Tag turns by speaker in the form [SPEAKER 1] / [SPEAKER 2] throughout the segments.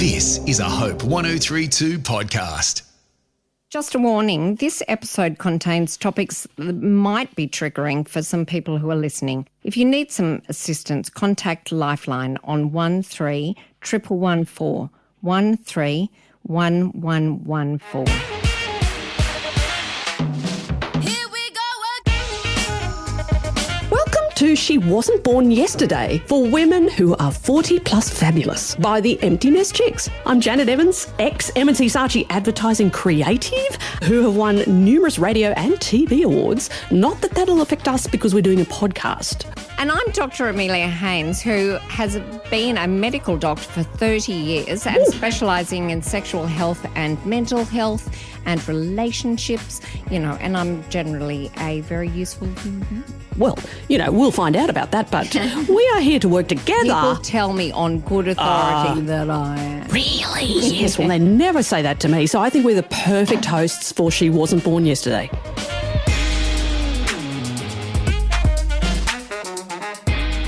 [SPEAKER 1] This is a Hope 1032 podcast.
[SPEAKER 2] Just a warning, this episode contains topics that might be triggering for some people who are listening. If you need some assistance, contact Lifeline on 131114 131114.
[SPEAKER 3] To She Wasn't Born Yesterday for women who are 40 plus fabulous by the Empty Nest Chicks. I'm Janet Evans, ex-M&C Saatchi advertising creative who have won numerous radio and TV awards. Not that that'll affect us because we're doing a podcast.
[SPEAKER 2] And I'm Dr. Amelia Haynes, who has been a medical doctor for 30 years and specialising in sexual health and mental health and relationships, and I'm generally a very useful human.
[SPEAKER 3] Well, we'll find out about that, but we are here to work together.
[SPEAKER 2] People tell me on good authority that I am.
[SPEAKER 3] Really? Yes, well, they never say that to me, so I think we're the perfect hosts for She Wasn't Born Yesterday.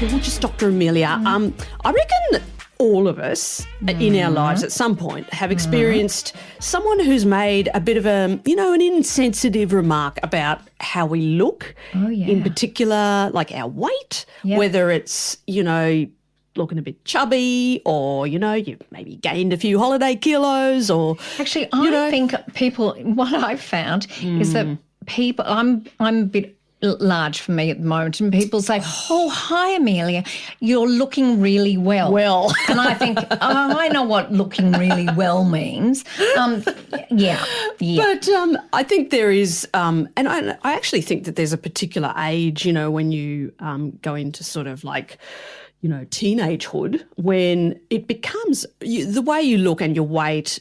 [SPEAKER 3] Gorgeous Dr. Amelia. I reckon all of us in our lives at some point have experienced someone who's made a bit of an insensitive remark about how we look, in particular, like our weight, whether it's, looking a bit chubby or, you've maybe gained a few holiday kilos or...
[SPEAKER 2] Actually, I think people, what I've found is that people, I'm a bit large for me at the moment, and people say, oh, hi, Amelia, you're looking really well.
[SPEAKER 3] Well.
[SPEAKER 2] And I think, I know what looking really well means. Yeah.
[SPEAKER 3] But I think there is, and I actually think that there's a particular age, when you go into sort of like, teenagehood, when it becomes, the way you look and your weight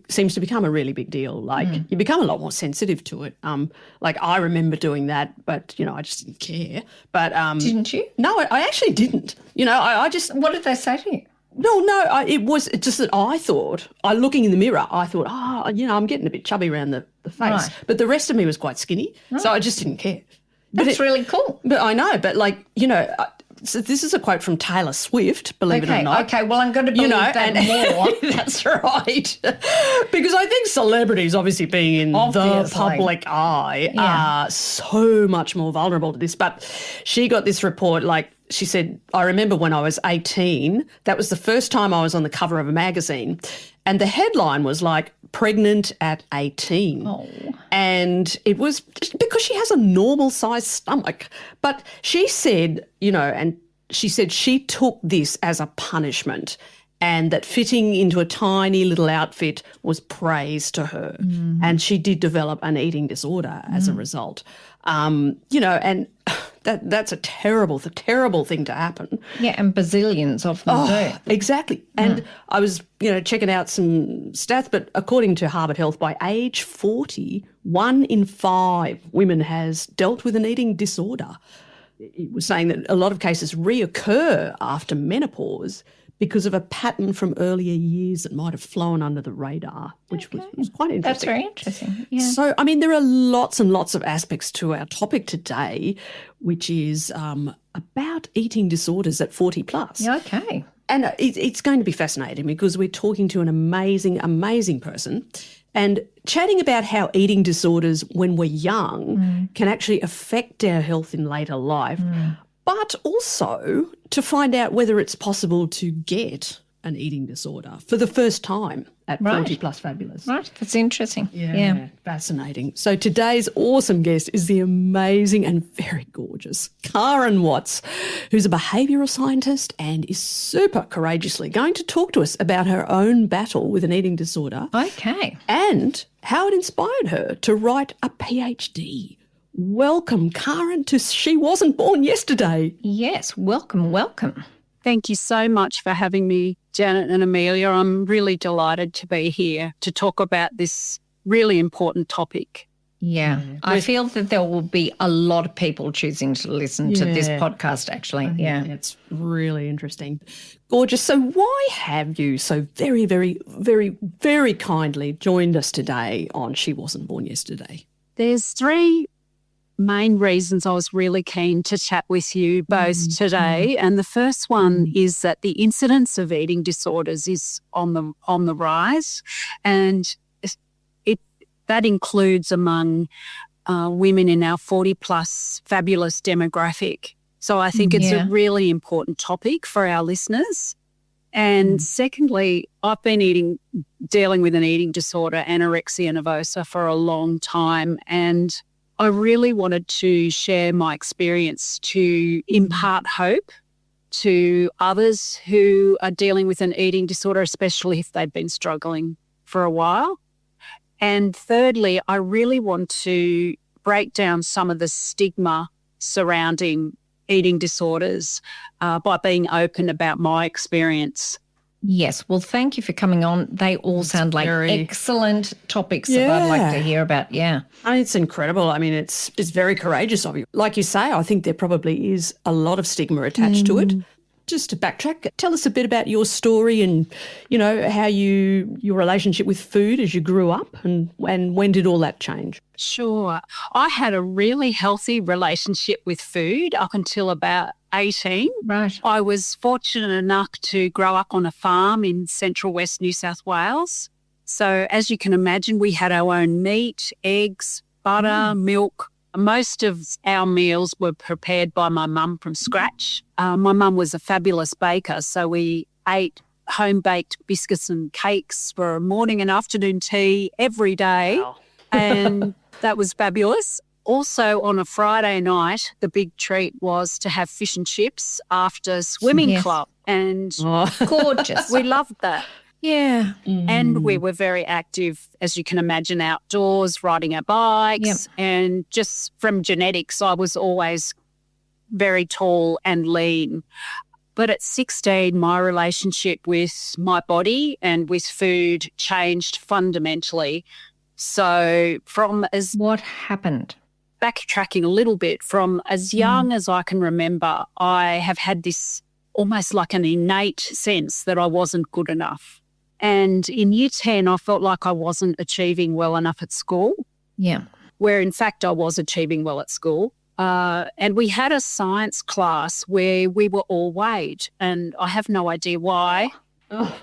[SPEAKER 3] seems to become a really big deal. Like you become a lot more sensitive to it. Like I remember doing that, but I just didn't care. But
[SPEAKER 2] didn't you?
[SPEAKER 3] No, I actually didn't. I just.
[SPEAKER 2] What did they say to you?
[SPEAKER 3] No, it was just that I thought, looking in the mirror, I thought, I'm getting a bit chubby around the face. Right. But the rest of me was quite skinny, so I just didn't care.
[SPEAKER 2] That's really cool.
[SPEAKER 3] But I know, but so this is a quote from Taylor Swift, believe it or not.
[SPEAKER 2] Okay, well, I'm going to believe that more.
[SPEAKER 3] That's right. Because I think celebrities, obviously being in the public eye, are so much more vulnerable to this. But she got this report, she said, I remember when I was 18, that was the first time I was on the cover of a magazine, and the headline was like, pregnant at 18.
[SPEAKER 2] Oh.
[SPEAKER 3] And it was because she has a normal-sized stomach. But she said, and she said she took this as a punishment and that fitting into a tiny little outfit was praise to her. Mm. And she did develop an eating disorder as a result. And that's a terrible thing to happen.
[SPEAKER 2] Yeah, and bazillions of them do.
[SPEAKER 3] Exactly. And I was, checking out some stats, but according to Harvard Health, by age 40, 1 in 5 women has dealt with an eating disorder. It was saying that a lot of cases reoccur after menopause because of a pattern from earlier years that might have flown under the radar, which was quite interesting.
[SPEAKER 2] That's very interesting, yeah.
[SPEAKER 3] So, there are lots and lots of aspects to our topic today, which is about eating disorders at 40 plus.
[SPEAKER 2] Yeah, okay.
[SPEAKER 3] And it's going to be fascinating because we're talking to an amazing, amazing person and chatting about how eating disorders when we're young can actually affect our health in later life. But also to find out whether it's possible to get an eating disorder for the first time at 40 plus fabulous.
[SPEAKER 2] Right, that's interesting.
[SPEAKER 3] Yeah, fascinating. So today's awesome guest is the amazing and very gorgeous Kaaren Watts, who's a behavioural scientist and is super courageously going to talk to us about her own battle with an eating disorder.
[SPEAKER 2] Okay.
[SPEAKER 3] And how it inspired her to write a PhD. Welcome, Kaaren, to She Wasn't Born Yesterday.
[SPEAKER 2] Yes, welcome.
[SPEAKER 4] Thank you so much for having me, Janet and Amelia. I'm really delighted to be here to talk about this really important topic.
[SPEAKER 2] Yeah. I feel that there will be a lot of people choosing to listen to this podcast, actually. Yeah.
[SPEAKER 3] It's really interesting. Gorgeous. So why have you so very, very, very, very kindly joined us today on She Wasn't Born Yesterday?
[SPEAKER 4] There's 3 main reasons I was really keen to chat with you both today. And the first one is that the incidence of eating disorders is on the rise, and that includes among women in our 40-plus fabulous demographic. So I think it's a really important topic for our listeners. And secondly, I've been dealing with an eating disorder, anorexia nervosa, for a long time, and I really wanted to share my experience to impart hope to others who are dealing with an eating disorder, especially if they've been struggling for a while. And thirdly, I really want to break down some of the stigma surrounding eating disorders by being open about my experience.
[SPEAKER 2] Yes. Well, thank you for coming on. They all sound like excellent topics that I'd like to hear about. Yeah.
[SPEAKER 3] It's incredible. I mean, it's very courageous of you. Like you say, I think there probably is a lot of stigma attached to it. Just to backtrack, tell us a bit about your story and, you know, how your relationship with food as you grew up and when did all that change?
[SPEAKER 4] Sure. I had a really healthy relationship with food up until about 18.
[SPEAKER 2] Right.
[SPEAKER 4] I was fortunate enough to grow up on a farm in central west New South Wales. So as you can imagine, we had our own meat, eggs, butter, milk. Most of our meals were prepared by my mum from scratch. My mum was a fabulous baker, so we ate home-baked biscuits and cakes for morning and afternoon tea every day. Wow. And that was fabulous. Also, on a Friday night, the big treat was to have fish and chips after swimming club. And
[SPEAKER 2] gorgeous.
[SPEAKER 4] We loved that.
[SPEAKER 2] Yeah.
[SPEAKER 4] And we were very active, as you can imagine, outdoors, riding our bikes. And just from genetics, I was always very tall and lean. But at 16, my relationship with my body and with food changed fundamentally. So
[SPEAKER 2] what happened?
[SPEAKER 4] Backtracking a little bit, from as young as I can remember, I have had this almost like an innate sense that I wasn't good enough. And in year 10, I felt like I wasn't achieving well enough at school.
[SPEAKER 2] Yeah.
[SPEAKER 4] Where in fact I was achieving well at school. And we had a science class where we were all weighed, and I have no idea why.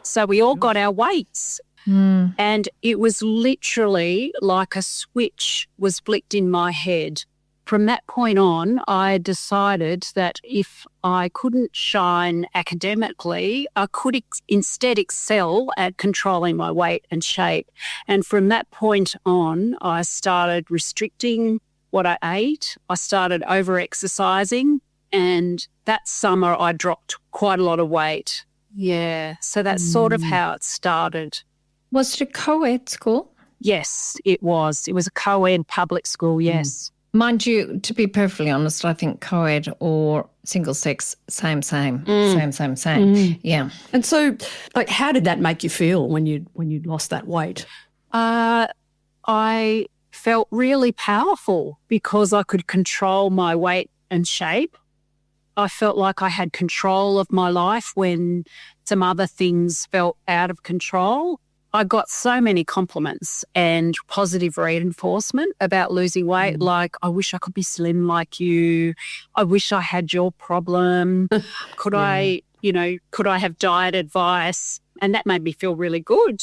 [SPEAKER 4] So we all got our weights. And it was literally like a switch was flicked in my head. From that point on, I decided that if I couldn't shine academically, I could instead excel at controlling my weight and shape. And from that point on, I started restricting what I ate. I started over-exercising, and that summer I dropped quite a lot of weight. Yeah, so that's sort of how it started.
[SPEAKER 2] Was it a co-ed school?
[SPEAKER 4] Yes, it was. It was a co-ed public school, yes.
[SPEAKER 2] Mind you, to be perfectly honest, I think co-ed or single sex, same. Yeah.
[SPEAKER 3] And so, like, how did that make you feel when you lost that weight?
[SPEAKER 4] I felt really powerful because I could control my weight and shape. I felt like I had control of my life when some other things felt out of control. I got so many compliments and positive reinforcement about losing weight, like, I wish I could be slim like you. I wish I had your problem. Could I have diet advice? And that made me feel really good.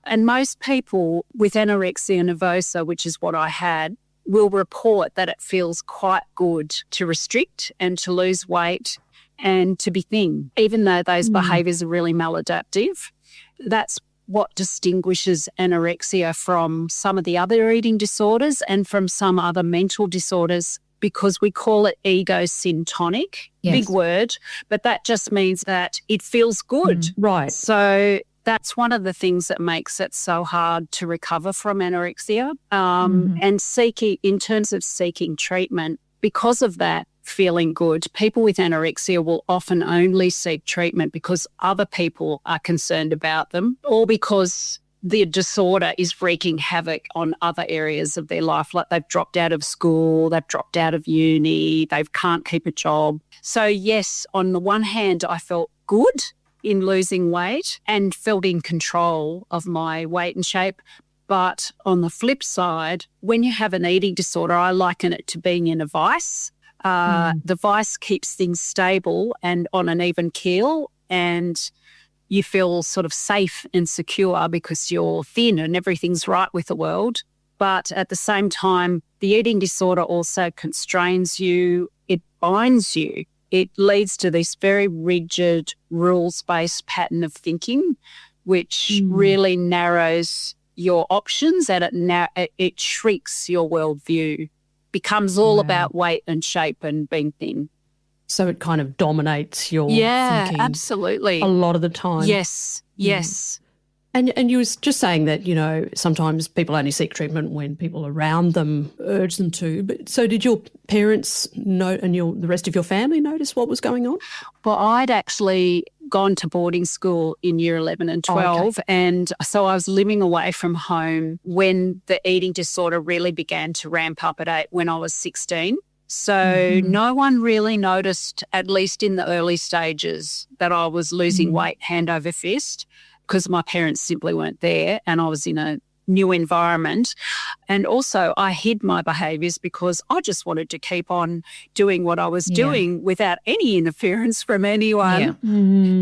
[SPEAKER 4] And most people with anorexia nervosa, which is what I had, will report that it feels quite good to restrict and to lose weight and to be thin, even though those behaviours are really maladaptive. That's what distinguishes anorexia from some of the other eating disorders and from some other mental disorders, because we call it ego syntonic. Big word, but that just means that it feels good.
[SPEAKER 3] Right.
[SPEAKER 4] So that's one of the things that makes it so hard to recover from anorexia. And in terms of seeking treatment, because of that feeling good, people with anorexia will often only seek treatment because other people are concerned about them, or because the disorder is wreaking havoc on other areas of their life, like they've dropped out of school, they've dropped out of uni, they can't keep a job. So yes, on the one hand, I felt good in losing weight and felt in control of my weight and shape. But on the flip side, when you have an eating disorder, I liken it to being in a vice. The vice keeps things stable and on an even keel, and you feel sort of safe and secure because you're thin and everything's right with the world. But at the same time, the eating disorder also constrains you. It binds you. It leads to this very rigid, rules-based pattern of thinking, which really narrows your options and it shrinks your worldview. Becomes all about weight and shape and being thin.
[SPEAKER 3] So it kind of dominates your thinking.
[SPEAKER 4] Absolutely.
[SPEAKER 3] A lot of the time.
[SPEAKER 4] Yes, yes.
[SPEAKER 3] And you was just saying that, you know, sometimes people only seek treatment when people around them urge them to. But so did your parents know and the rest of your family notice what was going on?
[SPEAKER 4] Well, I'd actually gone to boarding school in year 11 and 12. And so I was living away from home when the eating disorder really began to ramp up when I was 16. So no one really noticed, at least in the early stages, that I was losing weight hand over fist, because my parents simply weren't there and I was in a new environment. And also I hid my behaviours because I just wanted to keep on doing what I was doing without any interference from anyone.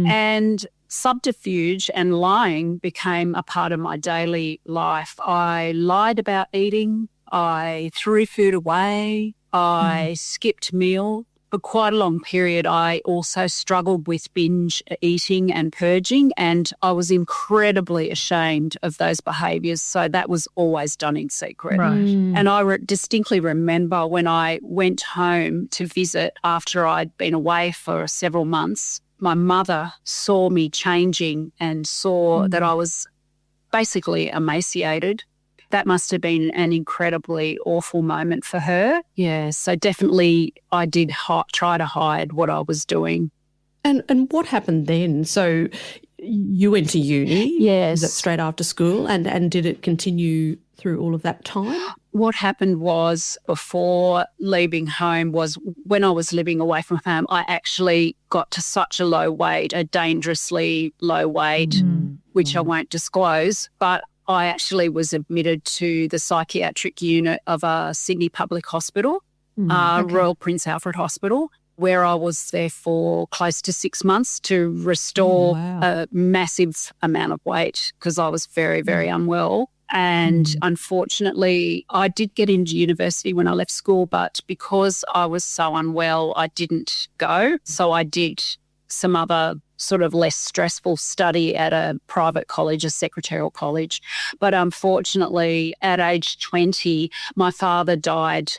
[SPEAKER 4] And subterfuge and lying became a part of my daily life. I lied about eating. I threw food away. I skipped meals. For quite a long period, I also struggled with binge eating and purging, and I was incredibly ashamed of those behaviours. So that was always done in secret.
[SPEAKER 2] Right.
[SPEAKER 4] And I distinctly remember when I went home to visit after I'd been away for several months, my mother saw me changing and saw that I was basically emaciated. That must have been an incredibly awful moment for her. Yeah, so definitely I did try to hide what I was doing.
[SPEAKER 3] And what happened then? So you went to uni?
[SPEAKER 4] Yes.
[SPEAKER 3] Was that straight after school? And did it continue through all of that time?
[SPEAKER 4] What happened was, before leaving home, was when I was living away from home, I actually got to such a low weight, a dangerously low weight, which I won't disclose, but I actually was admitted to the psychiatric unit of a Sydney public hospital, Royal Prince Alfred Hospital, where I was there for close to 6 months to restore a massive amount of weight because I was very, very unwell. And unfortunately, I did get into university when I left school, but because I was so unwell, I didn't go. So I did some other sort of less stressful study at a private college, a secretarial college. But unfortunately, at age 20, my father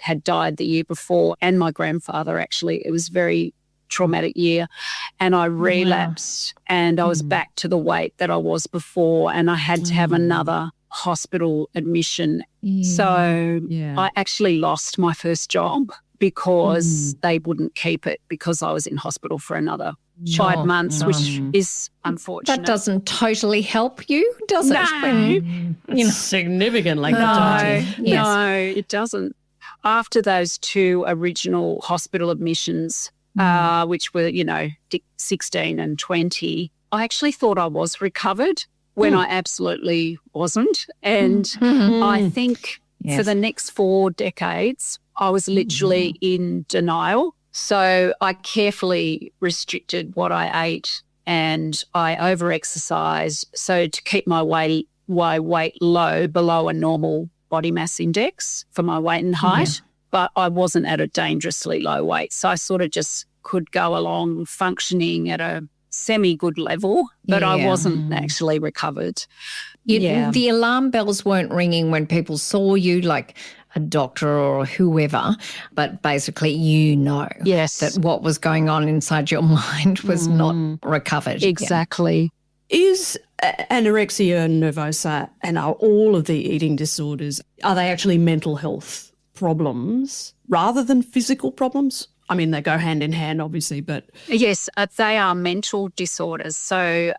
[SPEAKER 4] had died the year before, and my grandfather actually. It was a very traumatic year. And I relapsed and I was back to the weight that I was before, and I had to have another hospital admission. So I actually lost my first job because they wouldn't keep it because I was in hospital for another 5 months, which is unfortunate.
[SPEAKER 2] That doesn't totally help you, does it?
[SPEAKER 3] No. Significantly.
[SPEAKER 4] No, it doesn't. After those two original hospital admissions, which were, 16 and 20, I actually thought I was recovered when I absolutely wasn't. And I think for the next 4 decades, I was literally in denial. So I carefully restricted what I ate and I over-exercised so to keep my weight low, below a normal body mass index for my weight and height, but I wasn't at a dangerously low weight. So I sort of just could go along functioning at a semi-good level, but I wasn't actually recovered.
[SPEAKER 2] The alarm bells weren't ringing when people saw you, like a doctor or whoever, but basically that what was going on inside your mind was not recovered.
[SPEAKER 4] Exactly.
[SPEAKER 3] Is anorexia nervosa and are all of the eating disorders, are they actually mental health problems rather than physical problems? I mean, they go hand in hand, obviously, but...
[SPEAKER 4] Yes, they are mental disorders. So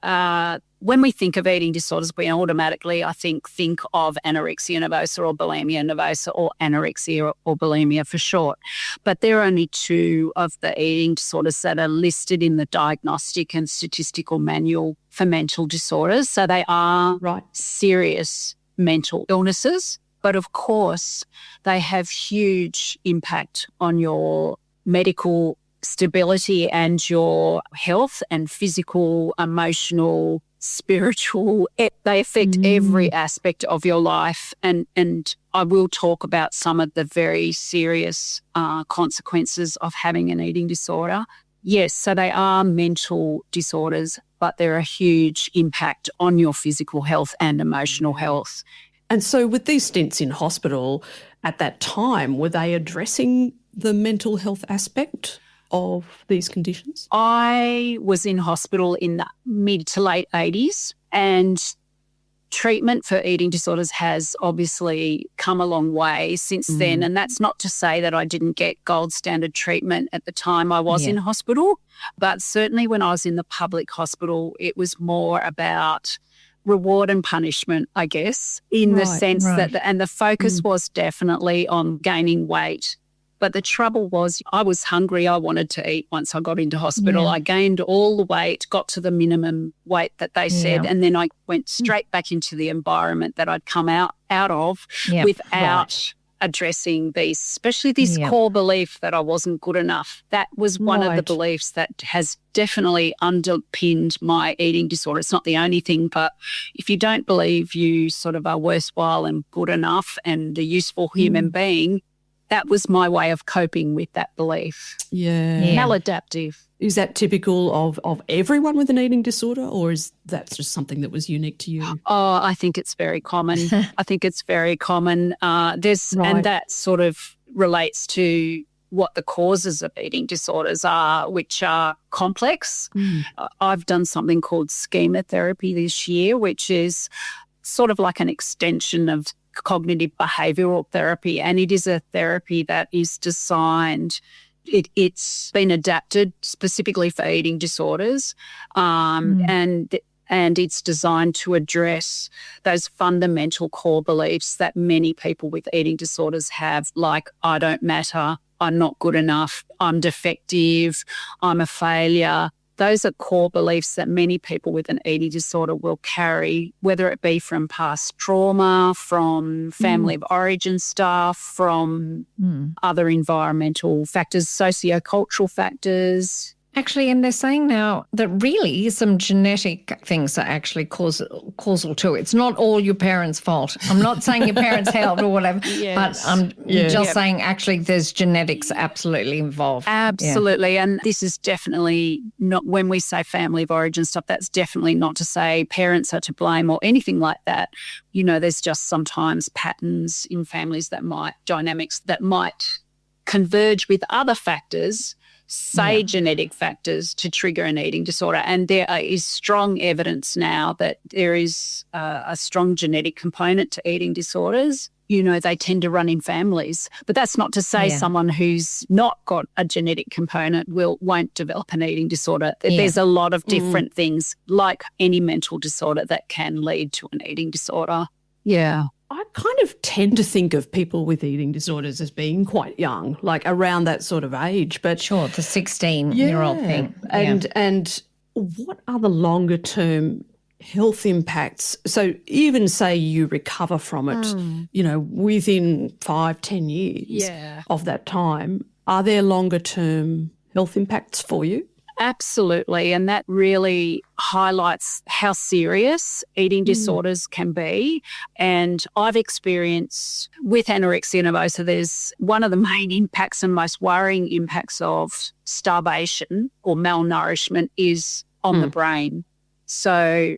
[SPEAKER 4] when we think of eating disorders, we automatically, I think of anorexia nervosa or bulimia nervosa, or anorexia or bulimia for short. But there are only 2 of the eating disorders that are listed in the Diagnostic and Statistical Manual for Mental Disorders. So they are serious mental illnesses. But of course, they have huge impact on your medical stability and your health and physical, emotional, spiritual. They affect every aspect of your life. And I will talk about some of the very serious consequences of having an eating disorder. Yes, so they are mental disorders, but they're a huge impact on your physical health and emotional health.
[SPEAKER 3] And so with these stints in hospital at that time, were they addressing the mental health aspect of these conditions?
[SPEAKER 4] I was in hospital in the mid to late 80s, and treatment for eating disorders has obviously come a long way since then. And that's not to say that I didn't get gold standard treatment at the time I was in hospital, but certainly when I was in the public hospital, it was more about reward and punishment, I guess, in the sense that, and the focus was definitely on gaining weight. But the trouble was I was hungry. I wanted to eat once I got into hospital. I gained all the weight, got to the minimum weight that they said, and then I went straight back into the environment that I'd come out of without addressing these, especially this core belief that I wasn't good enough. That was one of the beliefs that has definitely underpinned my eating disorder. It's not the only thing, but if you don't believe you sort of are worthwhile and good enough and a useful human being, that was my way of coping with that belief. Maladaptive.
[SPEAKER 3] Is that typical of everyone with an eating disorder, or is that just something that was unique to you?
[SPEAKER 4] Oh, I think it's very common. I think it's very common. And that sort of relates to what the causes of eating disorders are, which are complex. I've done something called schema therapy this year, which is sort of like an extension of cognitive behavioural therapy, and it is a therapy that is designed, it's been adapted specifically for eating disorders, and it's designed to address those fundamental core beliefs that many people with eating disorders have, like I don't matter, I'm not good enough, I'm defective, I'm a failure. Those are core beliefs that many people with an eating disorder will carry, whether it be from past trauma, from family of origin stuff, from other environmental factors, sociocultural factors.
[SPEAKER 2] Actually, and they're saying now that really some genetic things are actually causal too. It's not all your parents' fault. I'm not saying your parents helped or whatever, but I'm just saying actually there's genetics absolutely involved.
[SPEAKER 4] Absolutely. Yeah. And this is definitely not, when we say family of origin stuff, that's definitely not to say parents are to blame or anything like that. You know, there's just sometimes patterns in families dynamics that might converge with other factors, say genetic factors, to trigger an eating disorder. And there is strong evidence now that there is a strong genetic component to eating disorders. You know, they tend to run in families. But that's not to say someone who's not got a genetic component won't develop an eating disorder. There's a lot of different things, like any mental disorder, that can lead to an eating disorder. Yeah.
[SPEAKER 3] I kind of tend to think of people with eating disorders as being quite young, like around that sort of age. But
[SPEAKER 2] sure, the 16-year-old thing.
[SPEAKER 3] And what are the longer term health impacts? So even say you recover from it, you know, within 5-10 years of that time, are there longer term health impacts for you?
[SPEAKER 4] Absolutely. And that really highlights how serious eating disorders can be. And I've experienced with anorexia nervosa, there's one of the main impacts and most worrying impacts of starvation or malnourishment is on the brain. So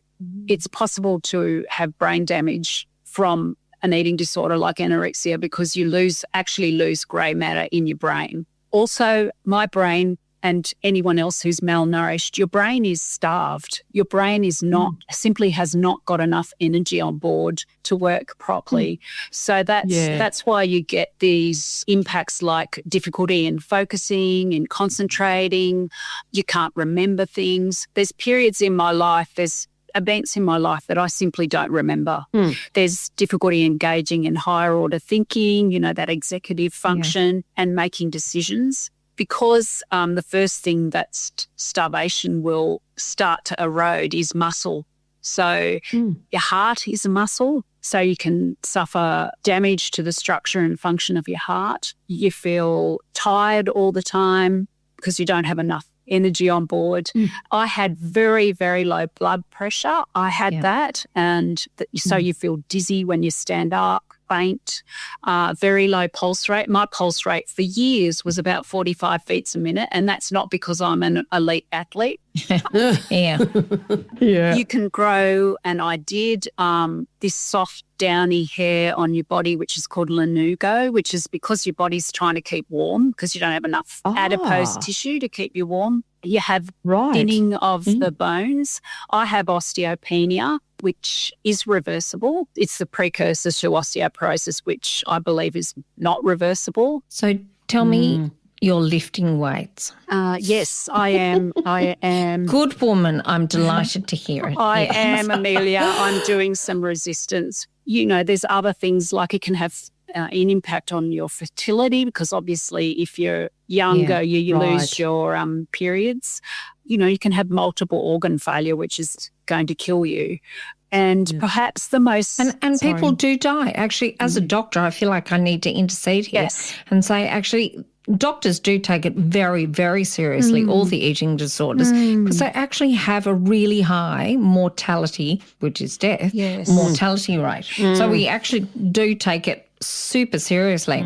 [SPEAKER 4] it's possible to have brain damage from an eating disorder like anorexia because you actually lose grey matter in your brain. Also, my brain and anyone else who's malnourished, your brain is starved. Your brain is simply has not got enough energy on board to work properly. So that's why you get these impacts like difficulty in focusing, in concentrating. You can't remember things. There's periods in my life, there's events in my life that I simply don't remember. There's difficulty engaging in higher order thinking, you know, that executive function and making decisions. Because the first thing that starvation will start to erode is muscle. So your heart is a muscle, so you can suffer damage to the structure and function of your heart. You feel tired all the time because you don't have enough energy on board. I had very, very low blood pressure. I had that. And so you feel dizzy when you stand up, faint, very low pulse rate. My pulse rate for years was about 45 beats a minute, and that's not because I'm an elite athlete.
[SPEAKER 2] Yeah.
[SPEAKER 4] You can grow, and I did, this soft downy hair on your body, which is called lanugo, which is because your body's trying to keep warm because you don't have enough adipose tissue to keep you warm. You have thinning of the bones. I have osteopenia, which is reversible. It's the precursor to osteoporosis, which I believe is not reversible.
[SPEAKER 2] So tell me, you're lifting weights.
[SPEAKER 4] Yes, I am. I am.
[SPEAKER 2] Good woman. I'm delighted to hear it.
[SPEAKER 4] I am, Amelia. I'm doing some resistance. You know, there's other things like it can have an impact on your fertility because obviously if you're younger, you lose your periods. You know, you can have multiple organ failure, which is going to kill you. And perhaps the most...
[SPEAKER 2] And people do die. Actually, as a doctor, I feel like I need to intercede here and say, actually, doctors do take it very, very seriously, all the eating disorders, because they actually have a really high mortality, which is death, mortality rate. So we actually do take it super seriously.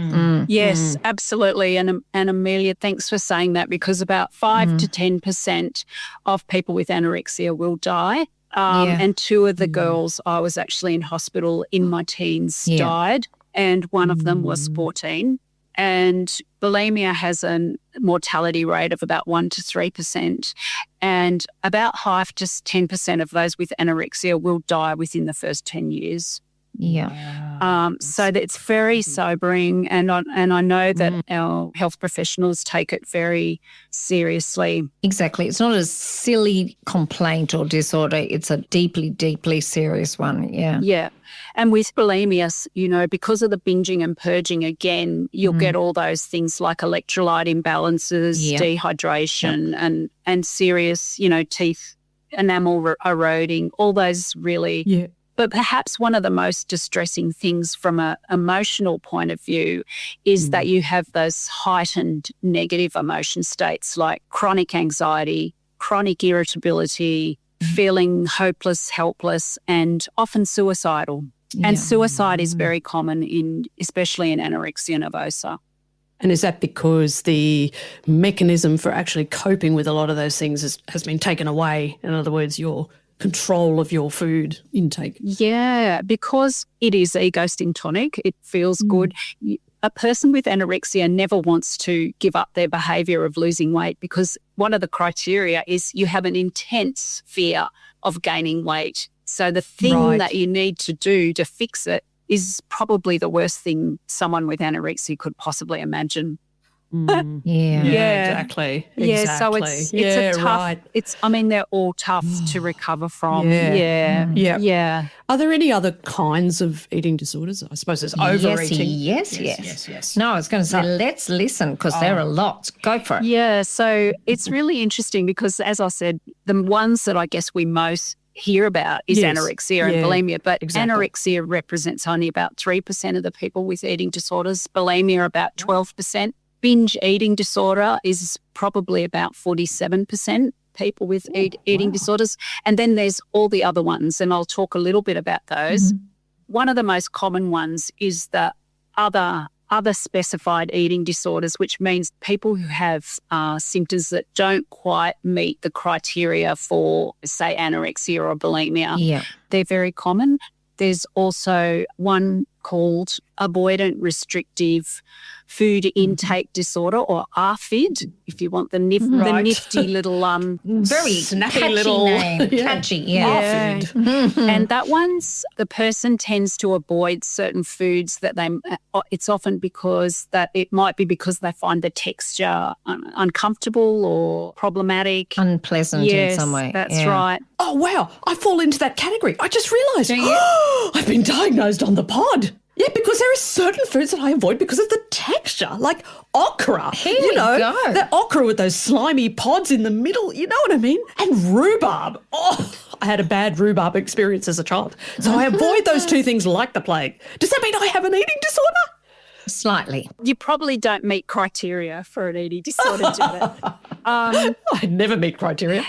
[SPEAKER 4] Yes, absolutely. And Amelia, thanks for saying that because about 5 to 10% of people with anorexia will die. And two of the girls I was actually in hospital in my teens died, and one of them was 14. And bulimia has a mortality rate of about 1 to 3%, and about 5 to 10% of those with anorexia will die within the first 10 years. So it's very sobering, and I know that our health professionals take it very seriously.
[SPEAKER 2] Exactly. It's not a silly complaint or disorder. It's a deeply, deeply serious one. Yeah.
[SPEAKER 4] And with bulimia, you know, because of the binging and purging, again, you'll get all those things like electrolyte imbalances, dehydration, and serious, you know, teeth enamel eroding, all those really... But perhaps one of the most distressing things from an emotional point of view is that you have those heightened negative emotion states like chronic anxiety, chronic irritability, feeling hopeless, helpless, and often suicidal. And suicide is very common especially in anorexia nervosa.
[SPEAKER 3] And is that because the mechanism for actually coping with a lot of those things has been taken away? In other words, your control of your food intake.
[SPEAKER 4] Yeah, because it is ego-stintonic, it feels good. A person with anorexia never wants to give up their behaviour of losing weight because one of the criteria is you have an intense fear of gaining weight. So the thing that you need to do to fix it is probably the worst thing someone with anorexia could possibly imagine.
[SPEAKER 3] Exactly.
[SPEAKER 4] Yeah, so it's a tough. I mean, they're all tough to recover from. Yeah.
[SPEAKER 3] Are there any other kinds of eating disorders? I suppose there's overeating.
[SPEAKER 2] Yes. No, I was going to say let's listen because there are lots. Go for it.
[SPEAKER 4] Yeah, so it's really interesting because, as I said, the ones that I guess we most hear about is anorexia and bulimia, but anorexia represents only about 3% of the people with eating disorders, bulimia about 12%. Binge eating disorder is probably about 47% people with eating disorders. And then there's all the other ones, and I'll talk a little bit about those. One of the most common ones is the other specified eating disorders, which means people who have symptoms that don't quite meet the criteria for, say, anorexia or bulimia. They're very common. There's also one called avoidant restrictive food intake disorder, or ARFID, if you want the nifty little
[SPEAKER 3] very snappy
[SPEAKER 2] catchy
[SPEAKER 3] little
[SPEAKER 2] name. Catchy,
[SPEAKER 3] ARFID.
[SPEAKER 4] And that one's the person tends to avoid certain foods that it's often because that it might be because they find the texture uncomfortable or problematic,
[SPEAKER 2] unpleasant in some way.
[SPEAKER 4] That's right.
[SPEAKER 3] Oh wow, I fall into that category. I just realised I've been diagnosed on the pod. Yeah, because there are certain foods that I avoid because of the texture, like okra.
[SPEAKER 2] Here we go.
[SPEAKER 3] The okra with those slimy pods in the middle, you know what I mean? And rhubarb. Oh, I had a bad rhubarb experience as a child. So I avoid those two things like the plague. Does that mean I have an eating disorder?
[SPEAKER 2] Slightly.
[SPEAKER 4] You probably don't meet criteria for an eating disorder, Janet.
[SPEAKER 3] I never meet criteria.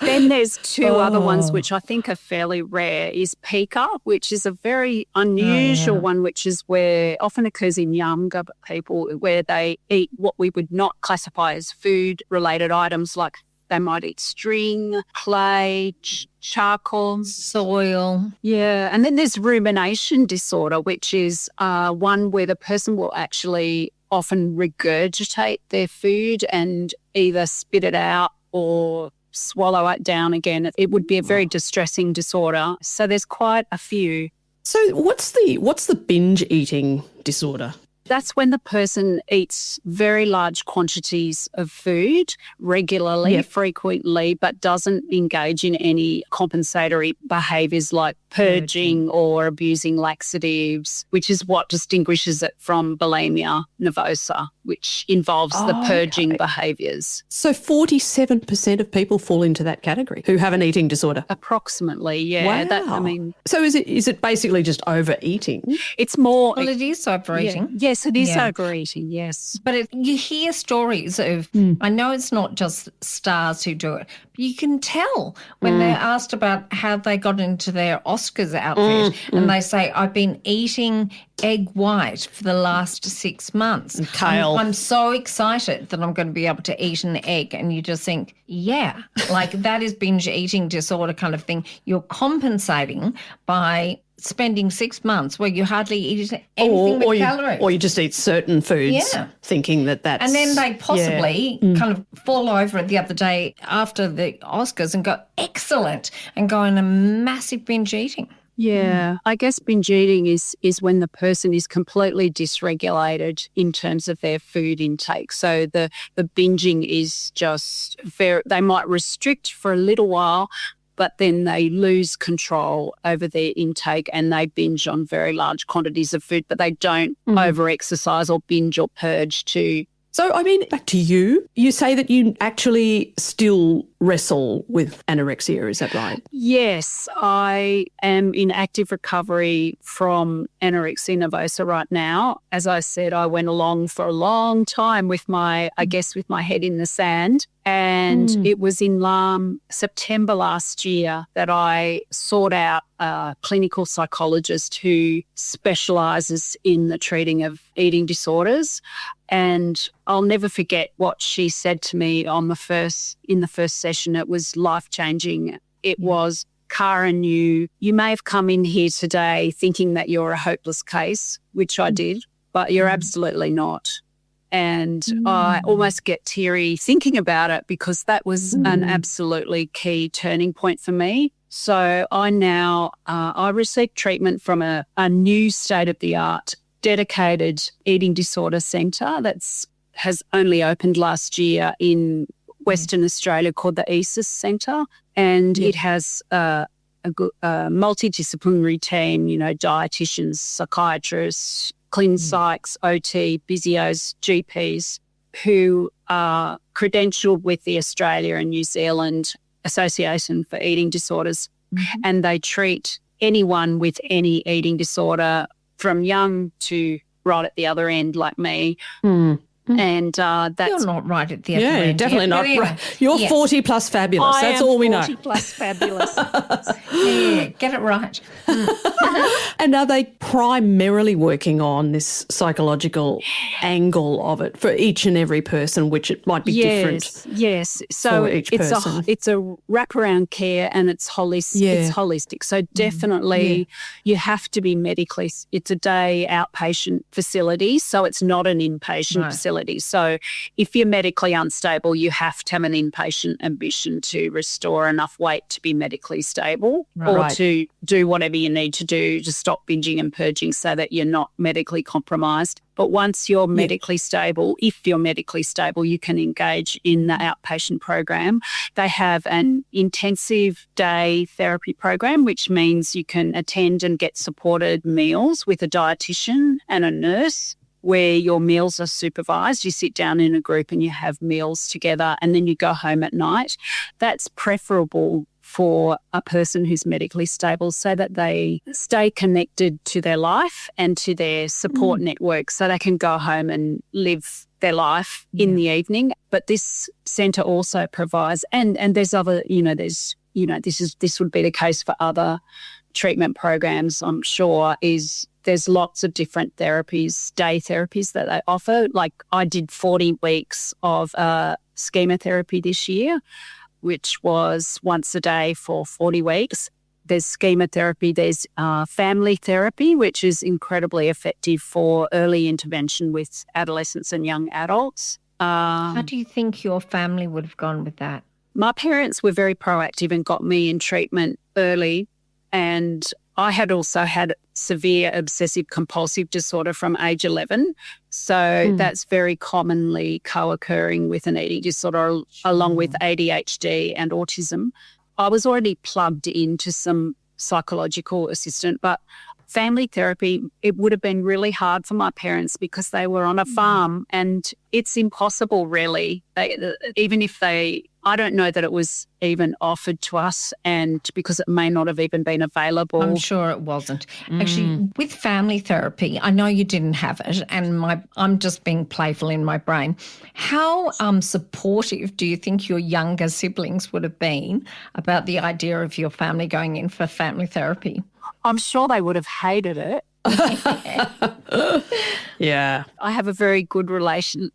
[SPEAKER 4] Then there's two other ones which I think are fairly rare, is pica, which is a very unusual one, which is where often occurs in younger people, where they eat what we would not classify as food-related items, like they might eat string, clay, charcoal.
[SPEAKER 2] Soil.
[SPEAKER 4] Yeah, and then there's rumination disorder, which is one where the person will actually often regurgitate their food and either spit it out or swallow it down again. It would be a very distressing disorder. So there's quite a few.
[SPEAKER 3] So what's the binge eating disorder?
[SPEAKER 4] That's when the person eats very large quantities of food regularly, frequently, but doesn't engage in any compensatory behaviours like purging or abusing laxatives, which is what distinguishes it from bulimia nervosa, which involves the purging behaviours.
[SPEAKER 3] So 47% of people fall into that category who have an eating disorder.
[SPEAKER 4] Approximately, yeah.
[SPEAKER 3] Wow. So is it basically just overeating?
[SPEAKER 4] It's more...
[SPEAKER 2] Well, it is overeating.
[SPEAKER 4] Yes, it is overeating, yes.
[SPEAKER 2] But you hear stories of, I know it's not just stars who do it, but you can tell when they're asked about how they got into their Oscars outfit and they say, I've been eating egg white for the last 6 months.
[SPEAKER 3] And kale.
[SPEAKER 2] I'm so excited that I'm going to be able to eat an egg. And you just think, yeah, like that is binge eating disorder kind of thing. You're compensating by spending 6 months where you hardly eat anything but calories.
[SPEAKER 3] Or you just eat certain foods thinking that's...
[SPEAKER 2] And then they possibly kind of fall over it the other day after the Oscars and go, excellent, and go in a massive binge eating.
[SPEAKER 4] Yeah, I guess binge eating is when the person is completely dysregulated in terms of their food intake. So the binging is just they might restrict for a little while, but then they lose control over their intake and they binge on very large quantities of food, but they don't over-exercise or binge or purge too.
[SPEAKER 3] So, I mean, back to you. You say that you actually still wrestle with anorexia, is that right?
[SPEAKER 4] Yes, I am in active recovery from anorexia nervosa right now. As I said, I went along for a long time with my head in the sand. And it was in September last year that I sought out a clinical psychologist who specialises in the treating of eating disorders. And I'll never forget what she said to me in the first session. It was life-changing. It was, Kaaren, you may have come in here today thinking that you're a hopeless case, which I did, but you're absolutely not. And I almost get teary thinking about it because that was an absolutely key turning point for me. So I now, I received treatment from a new state-of-the-art dedicated eating disorder centre has only opened last year in Western Australia called the ESIS Centre. And it has a multidisciplinary team, dietitians, psychiatrists, clin psychs, OT, physios, GPs, who are credentialed with the Australia and New Zealand Association for Eating Disorders, and they treat anyone with any eating disorder from young to right at the other end like me. And that's...
[SPEAKER 2] You're not right at the other end.
[SPEAKER 3] Yeah, definitely not.
[SPEAKER 2] Anyway,
[SPEAKER 3] right. You're 40 plus fabulous. That's all we know.
[SPEAKER 4] 40 plus fabulous.
[SPEAKER 2] Yeah, get it right.
[SPEAKER 3] And are they primarily working on this psychological angle of it for each and every person, which it might be different?
[SPEAKER 4] Yes. So
[SPEAKER 3] for each person.
[SPEAKER 4] It's a wraparound care and it's holistic.
[SPEAKER 3] Yeah.
[SPEAKER 4] It's holistic. So definitely you have to be medically. It's a day outpatient facility, so it's not an inpatient facility. So if you're medically unstable, you have to have an inpatient admission to restore enough weight to be medically stable. pill or
[SPEAKER 3] Right.
[SPEAKER 4] to do whatever you need to do to stop binging and purging so that you're not medically compromised. But once you're medically stable, if you're medically stable, you can engage in the outpatient program. They have an intensive day therapy program, which means you can attend and get supported meals with a dietitian and a nurse, where your meals are supervised. You sit down in a group and you have meals together and then you go home at night. That's preferable for a person who's medically stable so that they stay connected to their life and to their support network so they can go home and live their life in the evening. But this centre also provides, and there's other, this would be the case for other treatment programs, I'm sure, is there's lots of different therapies, day therapies that they offer. Like I did 40 weeks of schema therapy this year, which was once a day for 40 weeks. There's schema therapy, there's family therapy, which is incredibly effective for early intervention with adolescents and young adults.
[SPEAKER 2] How do you think your family would have gone with that?
[SPEAKER 4] My parents were very proactive and got me in treatment early, and I had also had severe obsessive compulsive disorder from age 11. So that's very commonly co-occurring with an eating disorder along with ADHD and autism. I was already plugged into some psychological assistant, but family therapy, it would have been really hard for my parents because they were on a farm and it's impossible really. I don't know that it was even offered to us, and because it may not have even been available.
[SPEAKER 2] I'm sure it wasn't. Actually, with family therapy, I know you didn't have it, and I'm just being playful in my brain. How supportive do you think your younger siblings would have been about the idea of your family going in for family therapy?
[SPEAKER 4] I'm sure they would have hated it.
[SPEAKER 3] Yeah.
[SPEAKER 4] I have a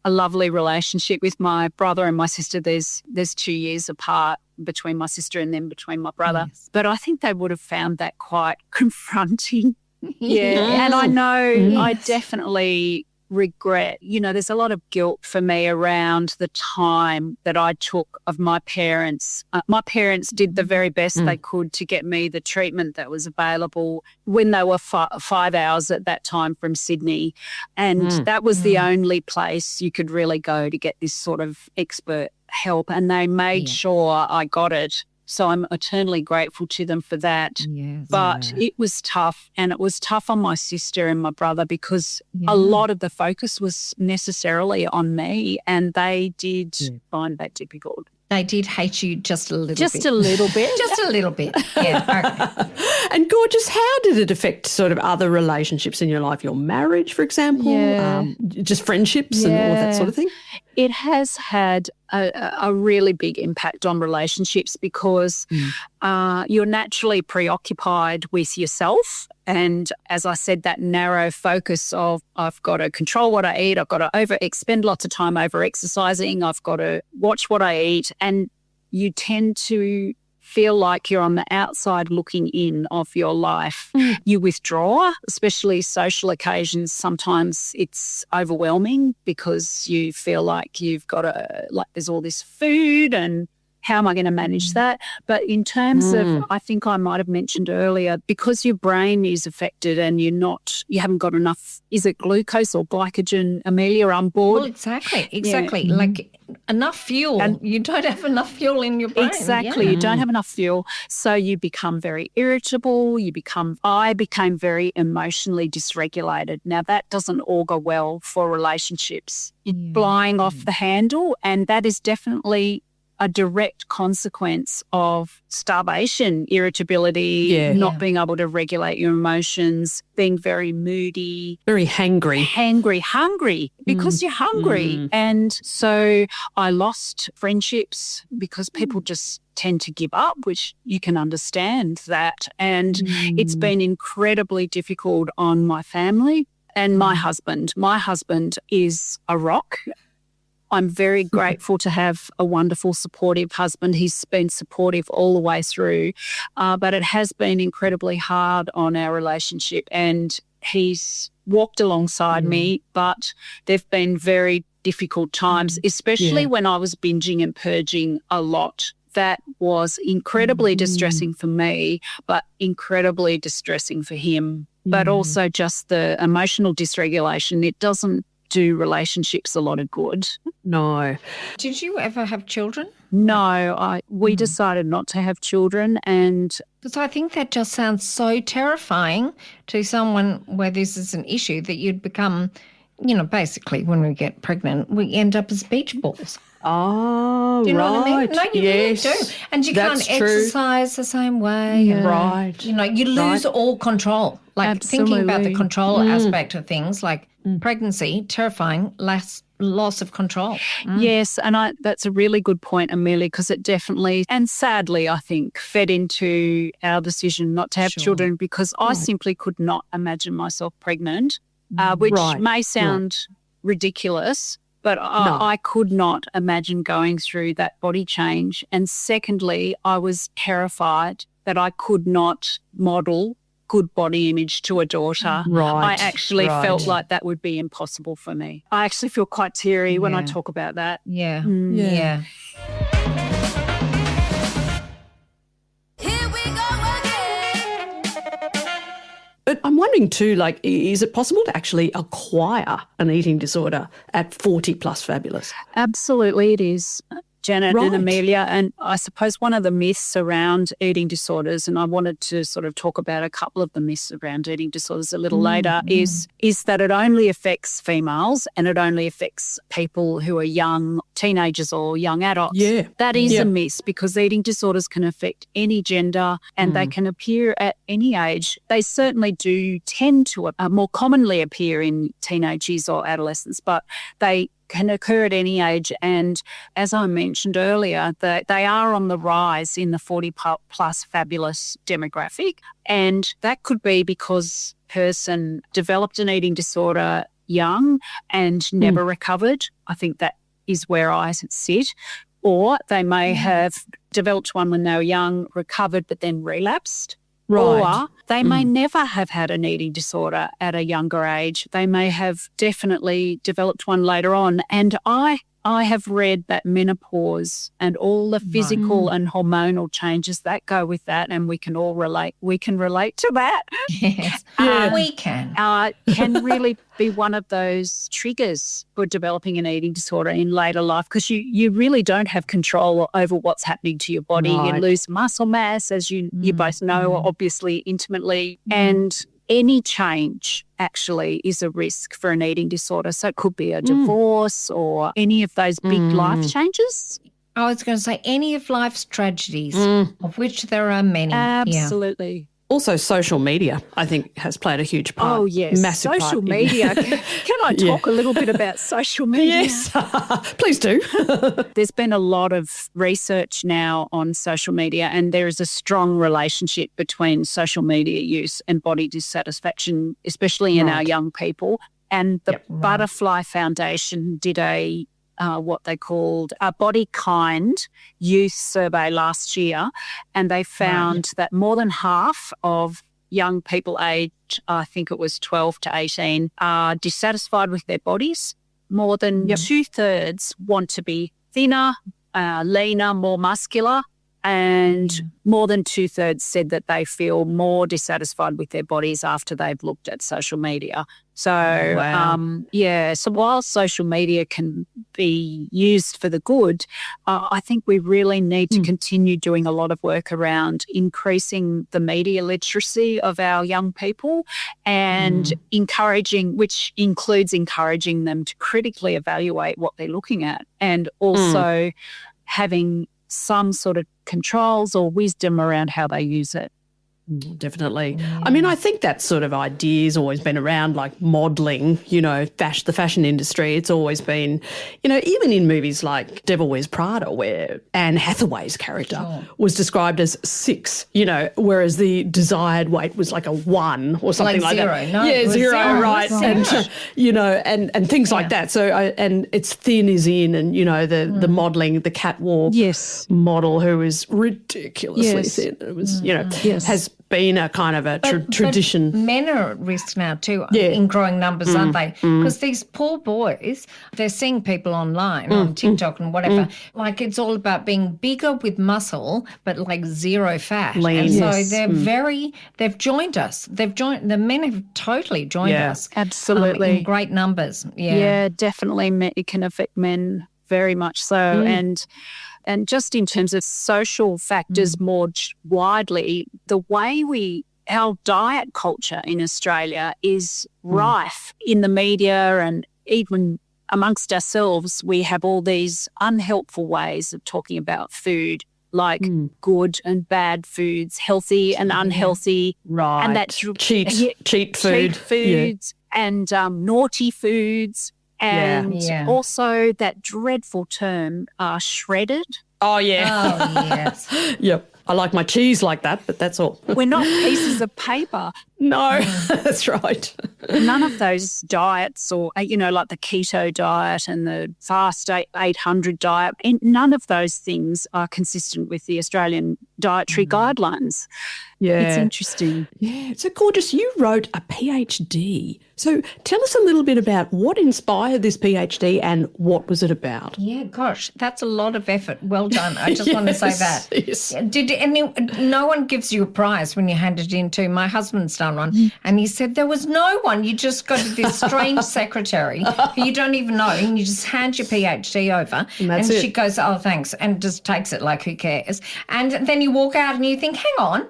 [SPEAKER 4] lovely relationship with my brother and my sister. There's 2 years apart between my sister and then between my brother.
[SPEAKER 2] Yes.
[SPEAKER 4] But I think they would have found that quite confronting. Yeah. And I know I definitely regret, there's a lot of guilt for me around the time that I took of my parents. My parents did the very best they could to get me the treatment that was available when they were 5 hours at that time from Sydney. And that was the only place you could really go to get this sort of expert help. And they made sure I got it. So I'm eternally grateful to them for that.
[SPEAKER 2] Yes.
[SPEAKER 4] But it was tough, and it was tough on my sister and my brother because a lot of the focus was necessarily on me, and they did find that difficult.
[SPEAKER 2] They did hate you just a little bit.
[SPEAKER 4] Just a little bit.
[SPEAKER 2] Just a little bit. Yeah. Okay.
[SPEAKER 3] And Gorgeous, how did it affect sort of other relationships in your life? Your marriage, for example?
[SPEAKER 4] Yeah.
[SPEAKER 3] Just friendships and all that sort of thing?
[SPEAKER 4] It has had a really big impact on relationships because you're naturally preoccupied with yourself. And as I said, that narrow focus of I've got to control what I eat, I've got to spend lots of time over exercising, I've got to watch what I eat. And you tend to feel like you're on the outside looking in of your life. You withdraw, especially social occasions. Sometimes it's overwhelming because you feel like you've got to, there's all this food and how am I going to manage that? But in terms of, I think I might have mentioned earlier, because your brain is affected and you haven't got enough, is it glucose or glycogen, Amelia, on board?
[SPEAKER 2] Well, exactly. Yeah. Like enough fuel. And you don't have enough fuel in your brain.
[SPEAKER 4] Exactly. You don't have enough fuel. So you become very irritable. I became very emotionally dysregulated. Now that doesn't augur well for relationships. It's flying off the handle, and that is definitely a direct consequence of starvation, irritability, not being able to regulate your emotions, being very moody.
[SPEAKER 3] Very hungry,
[SPEAKER 4] because you're hungry. And so I lost friendships because people just tend to give up, which you can understand that. And it's been incredibly difficult on my family and my husband. My husband is a rock. I'm very grateful to have a wonderful, supportive husband. He's been supportive all the way through, but it has been incredibly hard on our relationship, and he's walked alongside me, but they've been very difficult times, especially when I was binging and purging a lot. that was incredibly distressing for me, but incredibly distressing for him. But also just the emotional dysregulation. It doesn't do relationships a lot of good.
[SPEAKER 3] No.
[SPEAKER 2] Did you ever have children?
[SPEAKER 4] No, we decided not to have children, and
[SPEAKER 2] Because I think that just sounds so terrifying to someone where this is an issue that you'd become, basically when we get pregnant, we end up as beach balls.
[SPEAKER 3] Oh,
[SPEAKER 2] Do you know what I mean? No, you
[SPEAKER 3] yes.
[SPEAKER 2] really do. And you
[SPEAKER 3] That's
[SPEAKER 2] can't
[SPEAKER 3] true.
[SPEAKER 2] exercise the same way. And,
[SPEAKER 3] Right.
[SPEAKER 2] you lose all control. Like thinking about the
[SPEAKER 4] Absolutely.
[SPEAKER 2] control aspect of things, like pregnancy, terrifying, loss of control.
[SPEAKER 4] yes, and that's a really good point, Amelia, because it definitely, and sadly, I think, fed into our decision not to have children because I simply could not imagine myself pregnant, which may sound ridiculous, but I could not imagine going through that body change. And secondly, I was terrified that I could not model good body image to a daughter.
[SPEAKER 3] Right.
[SPEAKER 4] I actually felt like that would be impossible for me. I actually feel quite teary when I talk about that.
[SPEAKER 2] Yeah.
[SPEAKER 3] Yeah.
[SPEAKER 5] Here we go again.
[SPEAKER 3] But I'm wondering too, like, is it possible to actually acquire an eating disorder at 40 plus fabulous?
[SPEAKER 4] Absolutely it is, Janet
[SPEAKER 3] Right.
[SPEAKER 4] and Amelia. And I suppose one of the myths around eating disorders, and I wanted to sort of talk about a couple of the myths around eating disorders a little later, is that it only affects females and it only affects people who are young teenagers or young adults.
[SPEAKER 3] Yeah.
[SPEAKER 4] That is a myth because eating disorders can affect any gender and they can appear at any age. They certainly do tend to more commonly appear in teenage years or adolescence, but they can occur at any age. And as I mentioned earlier, they are on the rise in the 40 plus fabulous demographic. And that could be because a person developed an eating disorder young and never recovered. I think that is where I sit. Or they may have developed one when they were young, recovered, but then relapsed.
[SPEAKER 3] Right.
[SPEAKER 4] Or they may never have had an eating disorder at a younger age. They may have definitely developed one later on. And I have read that menopause and all the physical and hormonal changes that go with that, and we can all relate. We can relate to that.
[SPEAKER 2] Yes. We can.
[SPEAKER 4] Can really be one of those triggers for developing an eating disorder in later life because you really don't have control over what's happening to your body.
[SPEAKER 3] Right.
[SPEAKER 4] You lose muscle mass, as you both know, obviously intimately, and any change actually is a risk for an eating disorder. So it could be a divorce or any of those big life changes.
[SPEAKER 2] I was going to say any of life's tragedies, of which there are many.
[SPEAKER 4] Absolutely.
[SPEAKER 3] Also, social media, I think, has played a huge part.
[SPEAKER 4] Oh, yes.
[SPEAKER 3] Massive part
[SPEAKER 4] social
[SPEAKER 3] in-
[SPEAKER 4] media. Can I talk a little bit about social media?
[SPEAKER 3] Yes, please do.
[SPEAKER 4] There's been a lot of research now on social media, and there is a strong relationship between social media use and body dissatisfaction, especially in our young people. And the Butterfly Foundation did what they called a Body Kind youth survey last year, and they found that more than half of young people aged, I think it was 12 to 18, are dissatisfied with their bodies. More than 2/3 want to be thinner, leaner, more muscular, and more than 2/3 said that they feel more dissatisfied with their bodies after they've looked at social media. So, so while social media can be used for the good, I think we really need to continue doing a lot of work around increasing the media literacy of our young people and encouraging, which includes encouraging them to critically evaluate what they're looking at and also having some sort of controls or wisdom around how they use it.
[SPEAKER 3] Definitely. I mean, I think that sort of idea has always been around, like modelling, the fashion industry. It's always been, even in movies like Devil Wears Prada, where Anne Hathaway's character was described as 6, whereas the desired weight was like a 1 or something like
[SPEAKER 2] zero.
[SPEAKER 3] that.
[SPEAKER 2] No,
[SPEAKER 3] yeah,
[SPEAKER 2] it was
[SPEAKER 3] 0,
[SPEAKER 2] zero.
[SPEAKER 3] right.
[SPEAKER 2] Zero.
[SPEAKER 3] And things like that. So, and it's thin is in, and, the modelling, the catwalk
[SPEAKER 4] Yes.
[SPEAKER 3] model who is ridiculously thin. It was, has been a kind of a tradition.
[SPEAKER 2] But men are at risk now too
[SPEAKER 3] Yeah.
[SPEAKER 2] in growing numbers, aren't they? Because these poor boys, they're seeing people online on TikTok and whatever. Like it's all about being bigger with muscle, but like zero fat.
[SPEAKER 3] Lean.
[SPEAKER 2] And so
[SPEAKER 3] Yes.
[SPEAKER 2] they've joined us. The men have totally joined
[SPEAKER 3] Yeah.
[SPEAKER 2] us.
[SPEAKER 4] Absolutely.
[SPEAKER 2] In great numbers. Yeah.
[SPEAKER 4] Yeah, definitely. It can affect men very much so. And just in terms of social factors more widely, the way our diet culture in Australia is rife in the media, and even amongst ourselves, we have all these unhelpful ways of talking about food, like good and bad foods, healthy and unhealthy.
[SPEAKER 3] Right.
[SPEAKER 4] And that
[SPEAKER 3] cheat food.
[SPEAKER 4] cheat foods and naughty foods. And
[SPEAKER 2] Yeah.
[SPEAKER 4] also that dreadful term, shredded.
[SPEAKER 3] Oh, yeah.
[SPEAKER 2] Oh, yes.
[SPEAKER 3] Yep. I like my cheese like that, but that's all.
[SPEAKER 4] We're not pieces of paper.
[SPEAKER 3] No, that's right.
[SPEAKER 4] None of those diets or, like the keto diet and the fast 800 diet, none of those things are consistent with the Australian dietary guidelines.
[SPEAKER 3] Yeah.
[SPEAKER 4] It's interesting.
[SPEAKER 3] Yeah. So, Gorgeous, you wrote a PhD. So tell us a little bit about what inspired this PhD and what was it about?
[SPEAKER 2] Yeah, gosh, that's a lot of effort. Well done. I just want to say that.
[SPEAKER 3] Yes.
[SPEAKER 2] No one gives you a prize when you hand it in to my husband's done one, and he said there was no one. You just got this strange secretary who you don't even know, and you just hand your PhD over,
[SPEAKER 3] And that's it.
[SPEAKER 2] she goes, "Oh, thanks," and just takes it like who cares. And then you walk out and you think, "Hang on."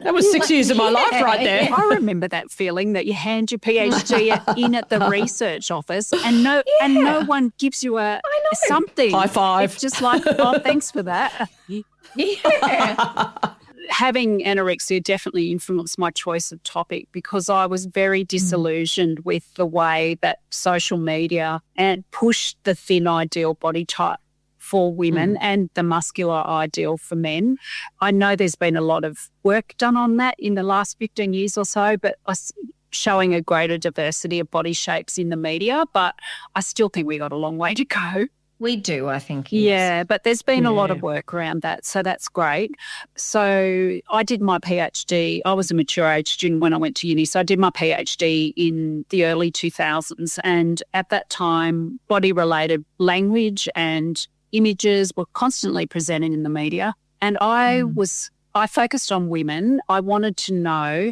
[SPEAKER 3] That was 6 years of my life right there.
[SPEAKER 4] I remember that feeling that you hand your PhD in at the research office and no one gives you something.
[SPEAKER 3] High five.
[SPEAKER 4] It's just like, oh, thanks for that.
[SPEAKER 2] Yeah.
[SPEAKER 4] Having anorexia definitely influenced my choice of topic because I was very disillusioned with the way that social media and pushed the thin ideal body type for women and the muscular ideal for men. I know there's been a lot of work done on that in the last 15 years or so, but showing a greater diversity of body shapes in the media, but I still think we got a long way to go.
[SPEAKER 2] We do, I think. Yes.
[SPEAKER 4] Yeah, but there's been a lot of work around that, so that's great. So I did my PhD. I was a mature age student when I went to uni, so I did my PhD in the early 2000s, and at that time, body-related language and images were constantly presented in the media, and I focused on women. I wanted to know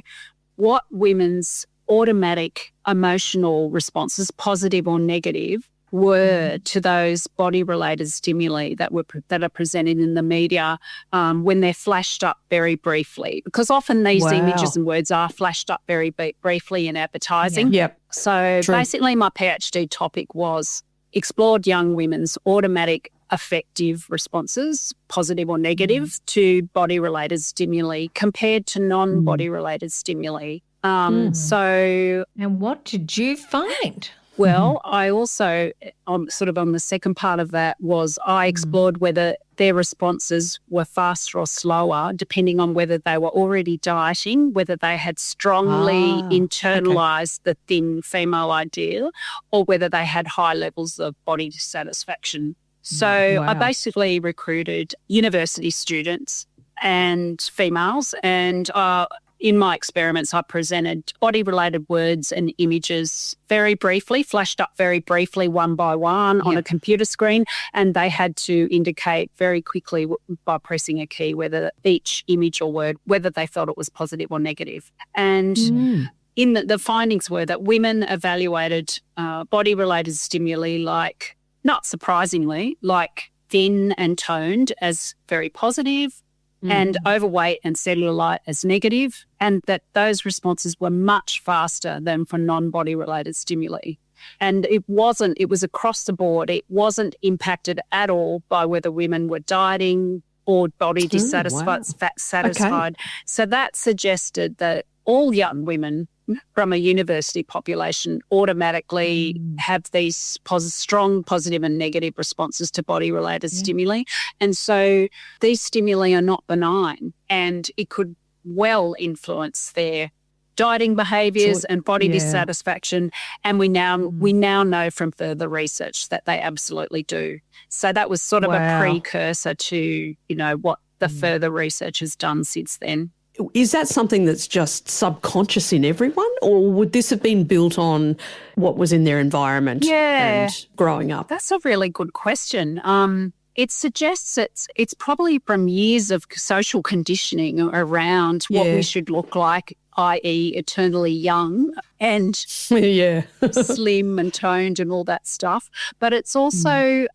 [SPEAKER 4] what women's automatic emotional responses, positive or negative, were to those body-related stimuli that are presented in the media when they're flashed up very briefly. Because often these images and words are flashed up very briefly in advertising.
[SPEAKER 3] Yep.
[SPEAKER 4] So basically my PhD topic was explored young women's automatic affective responses, positive or negative, to body-related stimuli compared to non-body-related stimuli. So...
[SPEAKER 2] And what did you find?
[SPEAKER 4] Well, I also, sort of on the second part of that was I explored whether their responses were faster or slower, depending on whether they were already dieting, whether they had strongly internalized the thin female ideal, or whether they had high levels of body dissatisfaction. So I basically recruited university students and females, and in my experiments, I presented body-related words and images very briefly, flashed up very briefly one by one on a computer screen, and they had to indicate very quickly by pressing a key whether each image or word, whether they felt it was positive or negative. And in the findings were that women evaluated body-related stimuli like, not surprisingly, like thin and toned as very positive, and overweight and cellulite as negative, and that those responses were much faster than for non-body related stimuli. And it was across the board. It wasn't impacted at all by whether women were dieting or body dissatisfied, fat satisfied. Okay. So that suggested that all young women from a university population automatically have these strong positive and negative responses to body-related stimuli. And so these stimuli are not benign, and it could well influence their dieting behaviours and body dissatisfaction. And we now know from further research that they absolutely do. So that was sort of a precursor to, what the further research has done since then.
[SPEAKER 3] is that something that's just subconscious in everyone, or would this have been built on what was in their environment and growing up?
[SPEAKER 4] That's a really good question. It suggests it's probably from years of social conditioning around what we should look like, i.e. eternally young and slim and toned and all that stuff. But it's also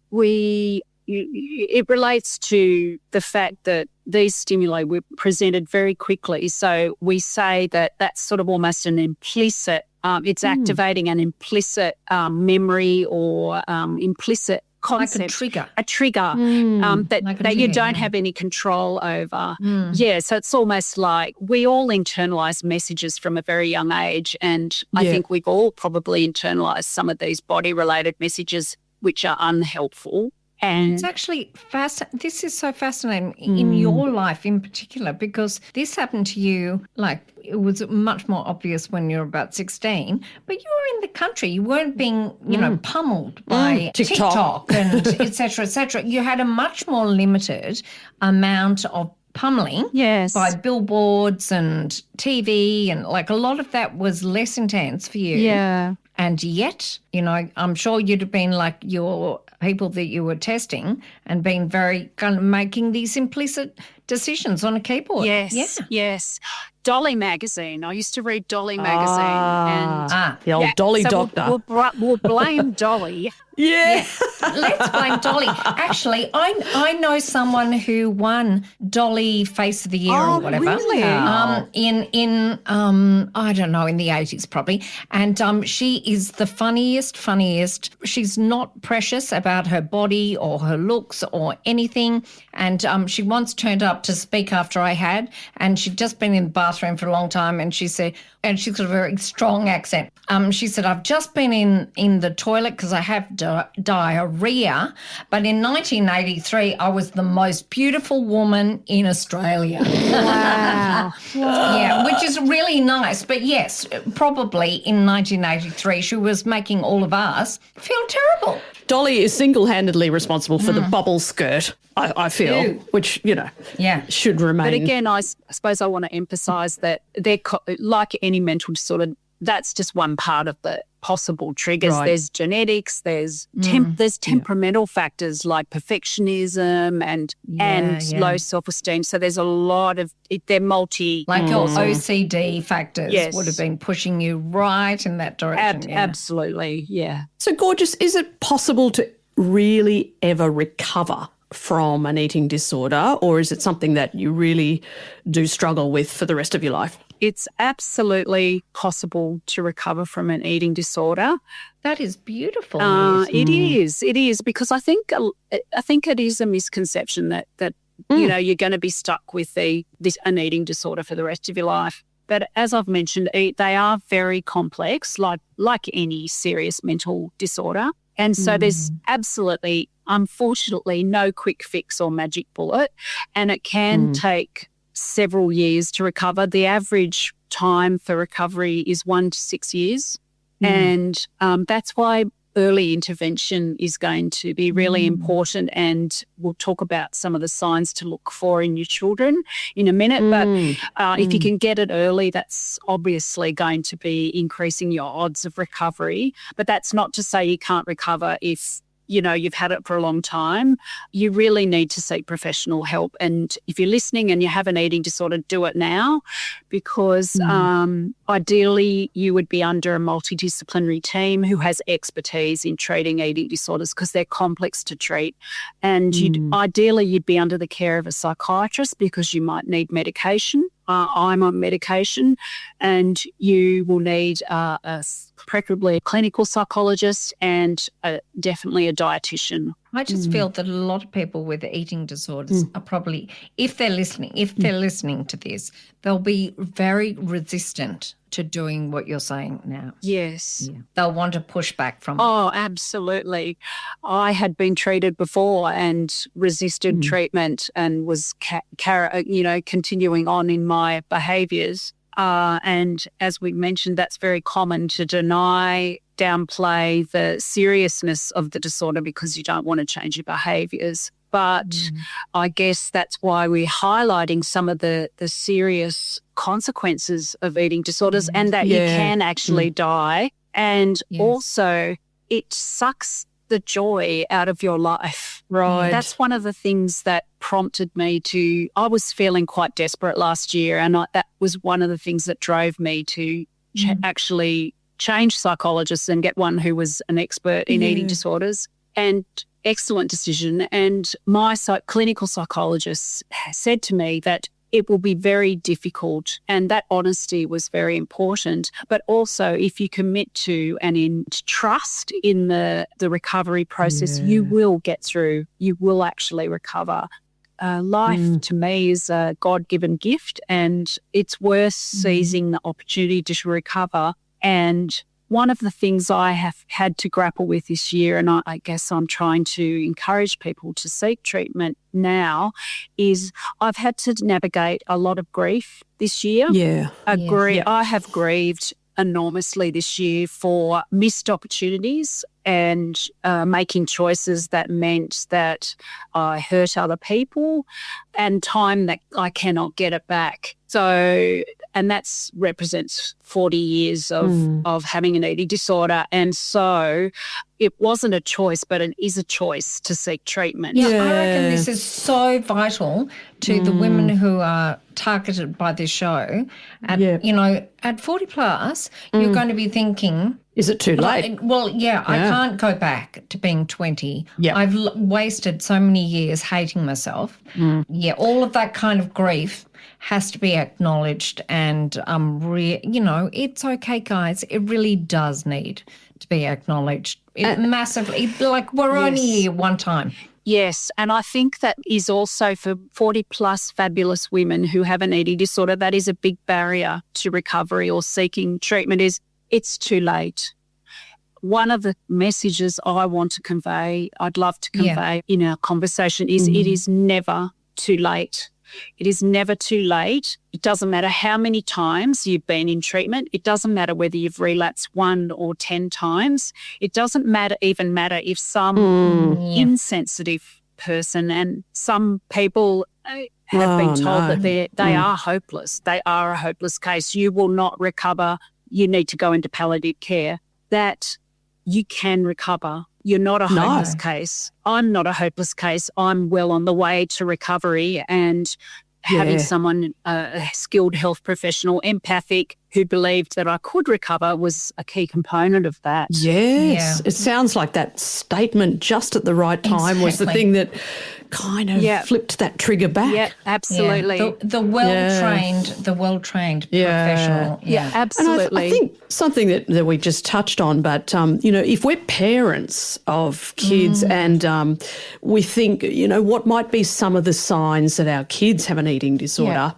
[SPEAKER 4] it relates to the fact that these stimuli were presented very quickly. So we say that that's sort of almost an implicit, it's activating an implicit memory or implicit concept.
[SPEAKER 2] Like a trigger.
[SPEAKER 4] That you don't have any control over. Yeah, so it's almost like we all internalise messages from a very young age, and I think we've all probably internalised some of these body-related messages which are unhelpful. And
[SPEAKER 2] it's actually this is so fascinating in your life in particular, because this happened to you, like, it was much more obvious when you were about 16, but you were in the country. You weren't being, pummeled by TikTok and et cetera. You had a much more limited amount of pummeling by billboards and TV, and like a lot of that was less intense for you.
[SPEAKER 4] Yeah.
[SPEAKER 2] And yet, I'm sure you'd have been like your people that you were testing and been very kind of making these implicit decisions on a keyboard.
[SPEAKER 4] Yes. Dolly magazine. I used to read Dolly magazine. And
[SPEAKER 3] the old Dolly
[SPEAKER 4] so
[SPEAKER 3] doctor.
[SPEAKER 4] We'll blame Dolly.
[SPEAKER 2] Let's blame Dolly. Actually, I know someone who won Dolly Face of the Year or whatever.
[SPEAKER 4] Really?
[SPEAKER 2] In I don't know, in the 80s probably. And she is the funniest. She's not precious about her body or her looks or anything. And she once turned up to speak after I had, and she'd just been in the bathroom for a long time, and she said, and she's got a very strong accent. She said, I've just been in the toilet because I have diarrhea, but in 1983 I was the most beautiful woman in Australia.
[SPEAKER 4] Wow.
[SPEAKER 2] Yeah, which is really nice. But yes, probably in 1983 she was making all of us feel terrible.
[SPEAKER 3] Dolly is single-handedly responsible for the bubble skirt, I feel, which, should remain.
[SPEAKER 4] But again, I suppose I want to emphasise that they're like any mental disorder, that's just one part of the possible triggers.
[SPEAKER 3] Right.
[SPEAKER 4] There's genetics, there's temperamental factors like perfectionism and low self-esteem. So there's a lot of they're multi.
[SPEAKER 2] Like your OCD factors would have been pushing you right in that direction.
[SPEAKER 4] Absolutely, yeah.
[SPEAKER 3] So, Gorgeous, is it possible to really ever recover from an eating disorder, or is it something that you really do struggle with for the rest of your life?
[SPEAKER 4] It's absolutely possible to recover from an eating disorder.
[SPEAKER 2] That is beautiful.
[SPEAKER 4] It is, because I think it is a misconception that you're going to be stuck with an eating disorder for the rest of your life. But as I've mentioned, they are very complex, like any serious mental disorder. And so there's absolutely, unfortunately, no quick fix or magic bullet, and it can take several years to recover. The average time for recovery is 1 to 6 years, and that's why early intervention is going to be really important, and we'll talk about some of the signs to look for in your children in a minute. But if you can get it early, that's obviously going to be increasing your odds of recovery. But that's not to say you can't recover if you've had it for a long time. You really need to seek professional help. And if you're listening and you have an eating disorder, do it now, because ideally you would be under a multidisciplinary team who has expertise in treating eating disorders, because they're complex to treat. And ideally you'd be under the care of a psychiatrist, because you might need medication. I'm on medication, and you will need preferably a clinical psychologist and definitely a dietitian.
[SPEAKER 2] I just feel that a lot of people with eating disorders are probably, if they're listening to this, they'll be very resistant to doing what you're saying now.
[SPEAKER 4] Yes.
[SPEAKER 2] Yeah. They'll want to push back from it.
[SPEAKER 4] Oh, absolutely. I had been treated before and resisted treatment and was continuing on in my behaviours. And as we mentioned, that's very common to downplay the seriousness of the disorder because you don't want to change your behaviours. But I guess that's why we're highlighting some of the serious consequences of eating disorders and that you can actually die. And also it sucks the joy out of your life.
[SPEAKER 3] Right.
[SPEAKER 4] That's one of the things that prompted me to, I was feeling quite desperate last year, and that was one of the things that drove me to actually change psychologists and get one who was an expert in eating disorders. And excellent decision. And my clinical psychologist said to me that it will be very difficult, and that honesty was very important. But also, if you commit to and in trust in the recovery process, you will get through. You will actually recover. Life to me is a God-given gift, and it's worth seizing the opportunity to recover. And one of the things I have had to grapple with this year, and I guess I'm trying to encourage people to seek treatment now, is I've had to navigate a lot of grief this year. I have grieved enormously this year for missed opportunities and making choices that meant that I hurt other people and time that I cannot get it back. So, and that represents 40 years of having an eating disorder. And so it wasn't a choice, but it is a choice to seek treatment.
[SPEAKER 2] Yeah, I reckon this is so vital to the women who are targeted by this show. At, you know, at 40 plus, you're going to be thinking,
[SPEAKER 3] is it too late?
[SPEAKER 2] Well, I can't go back to being 20. I've wasted so many years hating myself. All of that kind of grief has to be acknowledged, and you know, it's okay, guys. It really does need to be acknowledged. Massively, like we're only here one time.
[SPEAKER 4] Yes, and I think that is also for 40-plus fabulous women who have an eating disorder, that is a big barrier to recovery or seeking treatment, is it's too late. One of the messages I want to convey, I'd love to convey in our conversation is it is never too late. It is never too late. It doesn't matter how many times you've been in treatment. It doesn't matter whether you've relapsed 1 or 10 times. It doesn't matter if some insensitive person, and some people have been told that they are hopeless. They are a hopeless case. You will not recover. You need to go into palliative care. That you can recover. You're not a hopeless case. I'm not a hopeless case. I'm well on the way to recovery, and having someone, a skilled health professional, empathic, who believed that I could recover was a key component of that.
[SPEAKER 3] Yes. It sounds like that statement just at the right time was the thing that kind of flipped that trigger back.
[SPEAKER 4] Yeah, absolutely.
[SPEAKER 2] Yeah. The well-trained professional.
[SPEAKER 4] Yeah, absolutely.
[SPEAKER 3] And I think something that we just touched on, but, you know, if we're parents of kids and we think, you know, what might be some of the signs that our kids have an eating disorder,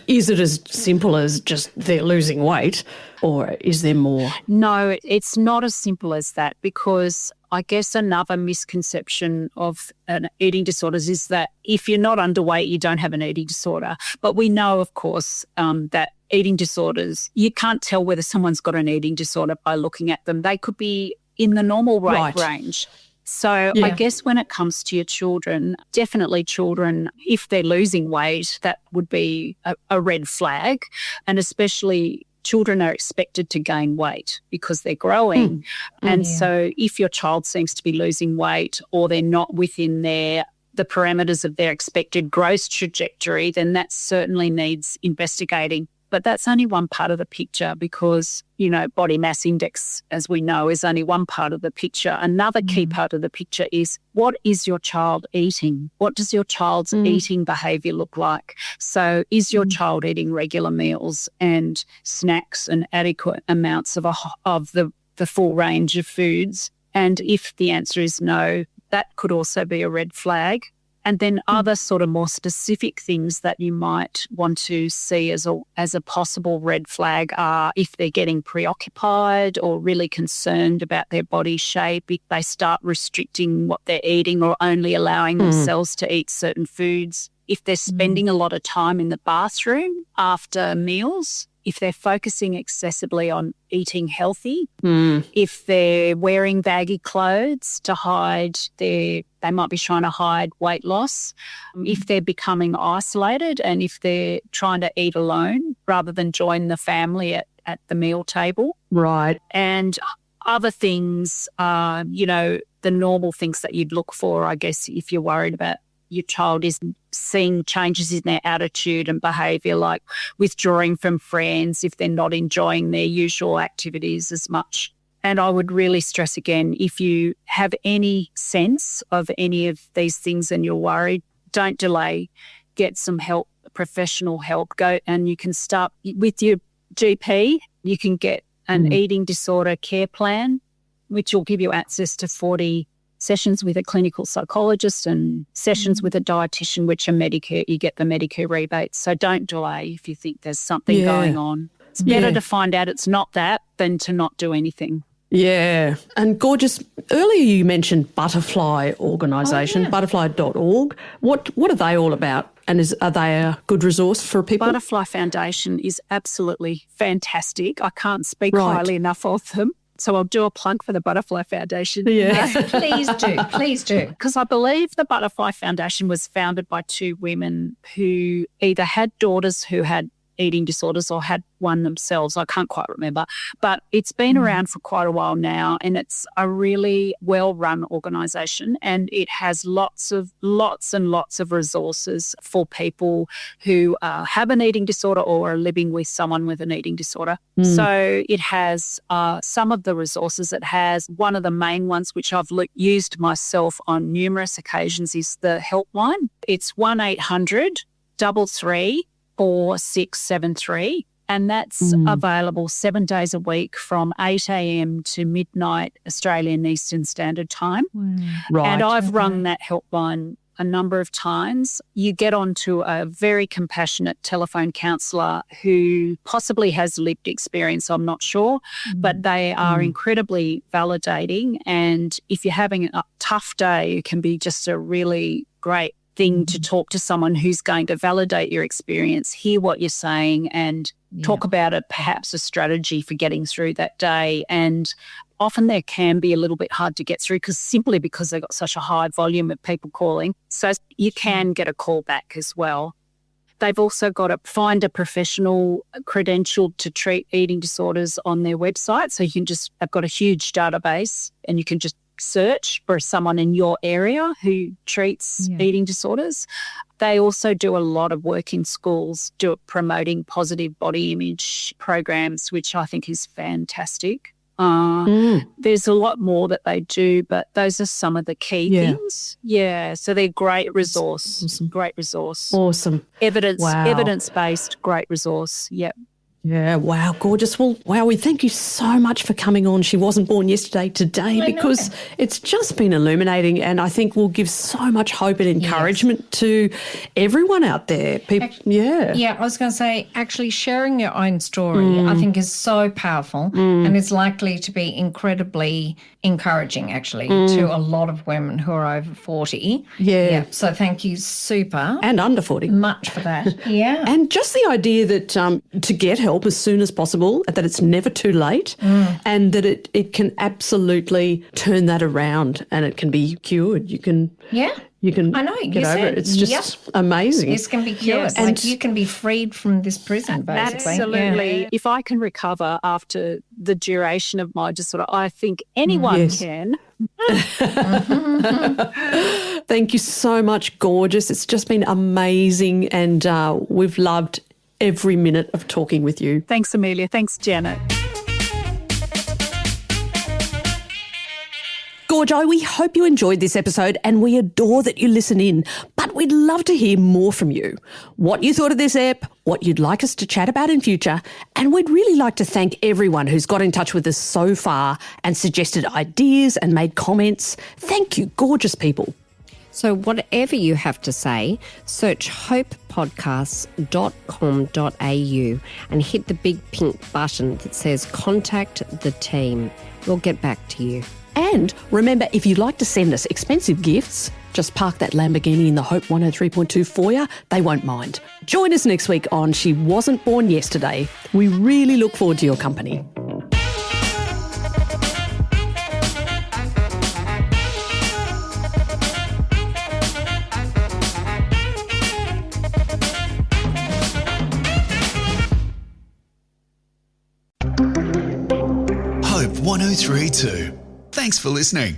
[SPEAKER 3] is it as simple as just they're losing weight, or is there more?
[SPEAKER 4] No, it's not as simple as that, because I guess another misconception of eating disorders is that if you're not underweight, you don't have an eating disorder. But we know, of course, that eating disorders, you can't tell whether someone's got an eating disorder by looking at them. They could be in the normal weight range. So I guess when it comes to your children, definitely children, if they're losing weight, that would be a red flag. And especially children are expected to gain weight because they're growing. And so if your child seems to be losing weight, or they're not within the parameters of their expected growth trajectory, then that certainly needs investigating. But that's only one part of the picture, because, you know, body mass index, as we know, is only one part of the picture. Another key part of the picture is, what is your child eating? What does your child's eating behaviour look like? So is your child eating regular meals and snacks and adequate amounts of the full range of foods? And if the answer is no, that could also be a red flag. And then other sort of more specific things that you might want to see as a possible red flag are if they're getting preoccupied or really concerned about their body shape, if they start restricting what they're eating or only allowing themselves to eat certain foods, if they're spending a lot of time in the bathroom after meals, if they're focusing excessively on eating healthy, if they're wearing baggy clothes to hide they might be trying to hide weight loss, if they're becoming isolated and if they're trying to eat alone rather than join the family at the meal table.
[SPEAKER 3] Right.
[SPEAKER 4] And other things, the normal things that you'd look for, I guess, if you're worried about your child is seeing changes in their attitude and behaviour, like withdrawing from friends if they're not enjoying their usual activities as much. And I would really stress again, if you have any sense of any of these things and you're worried, don't delay. Get some help, professional help. Go and you can start with your GP. You can get an eating disorder care plan, which will give you access to 40 sessions with a clinical psychologist and sessions with a dietitian, which are Medicare. You get the Medicare rebates. So don't delay if you think there's something going on. It's better to find out it's not that than to not do anything.
[SPEAKER 3] Yeah. And gorgeous, earlier you mentioned Butterfly organisation, butterfly.org. What are they all about? And are they a good resource for people?
[SPEAKER 4] Butterfly Foundation is absolutely fantastic. I can't speak highly enough of them. So I'll do a plug for the Butterfly Foundation.
[SPEAKER 3] Yeah.
[SPEAKER 2] Please do.
[SPEAKER 4] Because I believe the Butterfly Foundation was founded by two women who either had daughters who had eating disorders or had one themselves. I can't quite remember. But it's been around for quite a while now, and it's a really well-run organisation, and it has lots and lots of resources for people who have an eating disorder or are living with someone with an eating disorder. So it has some of the resources. It has one of the main ones, which I've used myself on numerous occasions, is the helpline. It's 1-800-33-4673. And that's available 7 days a week from 8 a.m. to midnight Australian Eastern Standard Time.
[SPEAKER 3] Right.
[SPEAKER 4] And I've rung that helpline a number of times. You get onto a very compassionate telephone counsellor who possibly has lived experience, I'm not sure, but they are incredibly validating. And if you're having a tough day, it can be just a really great thing to talk to someone who's going to validate your experience, hear what you're saying, and talk about perhaps a strategy for getting through that day. And often there can be a little bit hard to get through because they've got such a high volume of people calling. So you can get a call back as well. They've also got to find a professional credentialed to treat eating disorders on their website. So they've got a huge database, and you can just search for someone in your area who treats eating disorders. They also do a lot of work in schools, promoting positive body image programs, which I think is fantastic. There's a lot more that they do, but those are some of the key things. Yeah, so they're great resource.
[SPEAKER 3] Awesome.
[SPEAKER 4] Great resource.
[SPEAKER 3] Awesome.
[SPEAKER 4] Evidence-based, great resource. Yep.
[SPEAKER 3] Yeah, wow, gorgeous. Well, wow, we thank you so much for coming on. She wasn't born yesterday, today, because it's just been illuminating, and I think will give so much hope and encouragement to everyone out there. People,
[SPEAKER 2] I was going to say, actually sharing your own story, I think, is so powerful and is likely to be incredibly encouraging, actually, to a lot of women who are over 40.
[SPEAKER 3] Yeah.
[SPEAKER 2] So thank you super
[SPEAKER 3] And under 40.
[SPEAKER 2] much for that. Yeah.
[SPEAKER 3] And just the idea that to get help as soon as possible, that it's never too late, and that it can absolutely turn that around and it can be cured. You can I know, get over it. It's just amazing.
[SPEAKER 2] This can be cured.
[SPEAKER 4] Yes.
[SPEAKER 2] And you can be freed from this prison, basically.
[SPEAKER 4] Absolutely.
[SPEAKER 2] Yeah.
[SPEAKER 4] If I can recover after the duration of my disorder, I think anyone can.
[SPEAKER 3] Thank you so much, gorgeous. It's just been amazing, and we've loved every minute of talking with you.
[SPEAKER 4] Thanks, Amelia. Thanks, Janet.
[SPEAKER 3] Gorgo, we hope you enjoyed this episode, and we adore that you listen in, but we'd love to hear more from you. What you thought of this ep, what you'd like us to chat about in future, and we'd really like to thank everyone who's got in touch with us so far and suggested ideas and made comments. Thank you, gorgeous people.
[SPEAKER 2] So whatever you have to say, search hopepodcasts.com.au and hit the big pink button that says contact the team. We'll get back to you.
[SPEAKER 3] And remember, if you'd like to send us expensive gifts, just park that Lamborghini in the Hope 103.2 foyer. They won't mind. Join us next week on She Wasn't Born Yesterday. We really look forward to your company.
[SPEAKER 1] Hope 1032. Thanks for listening.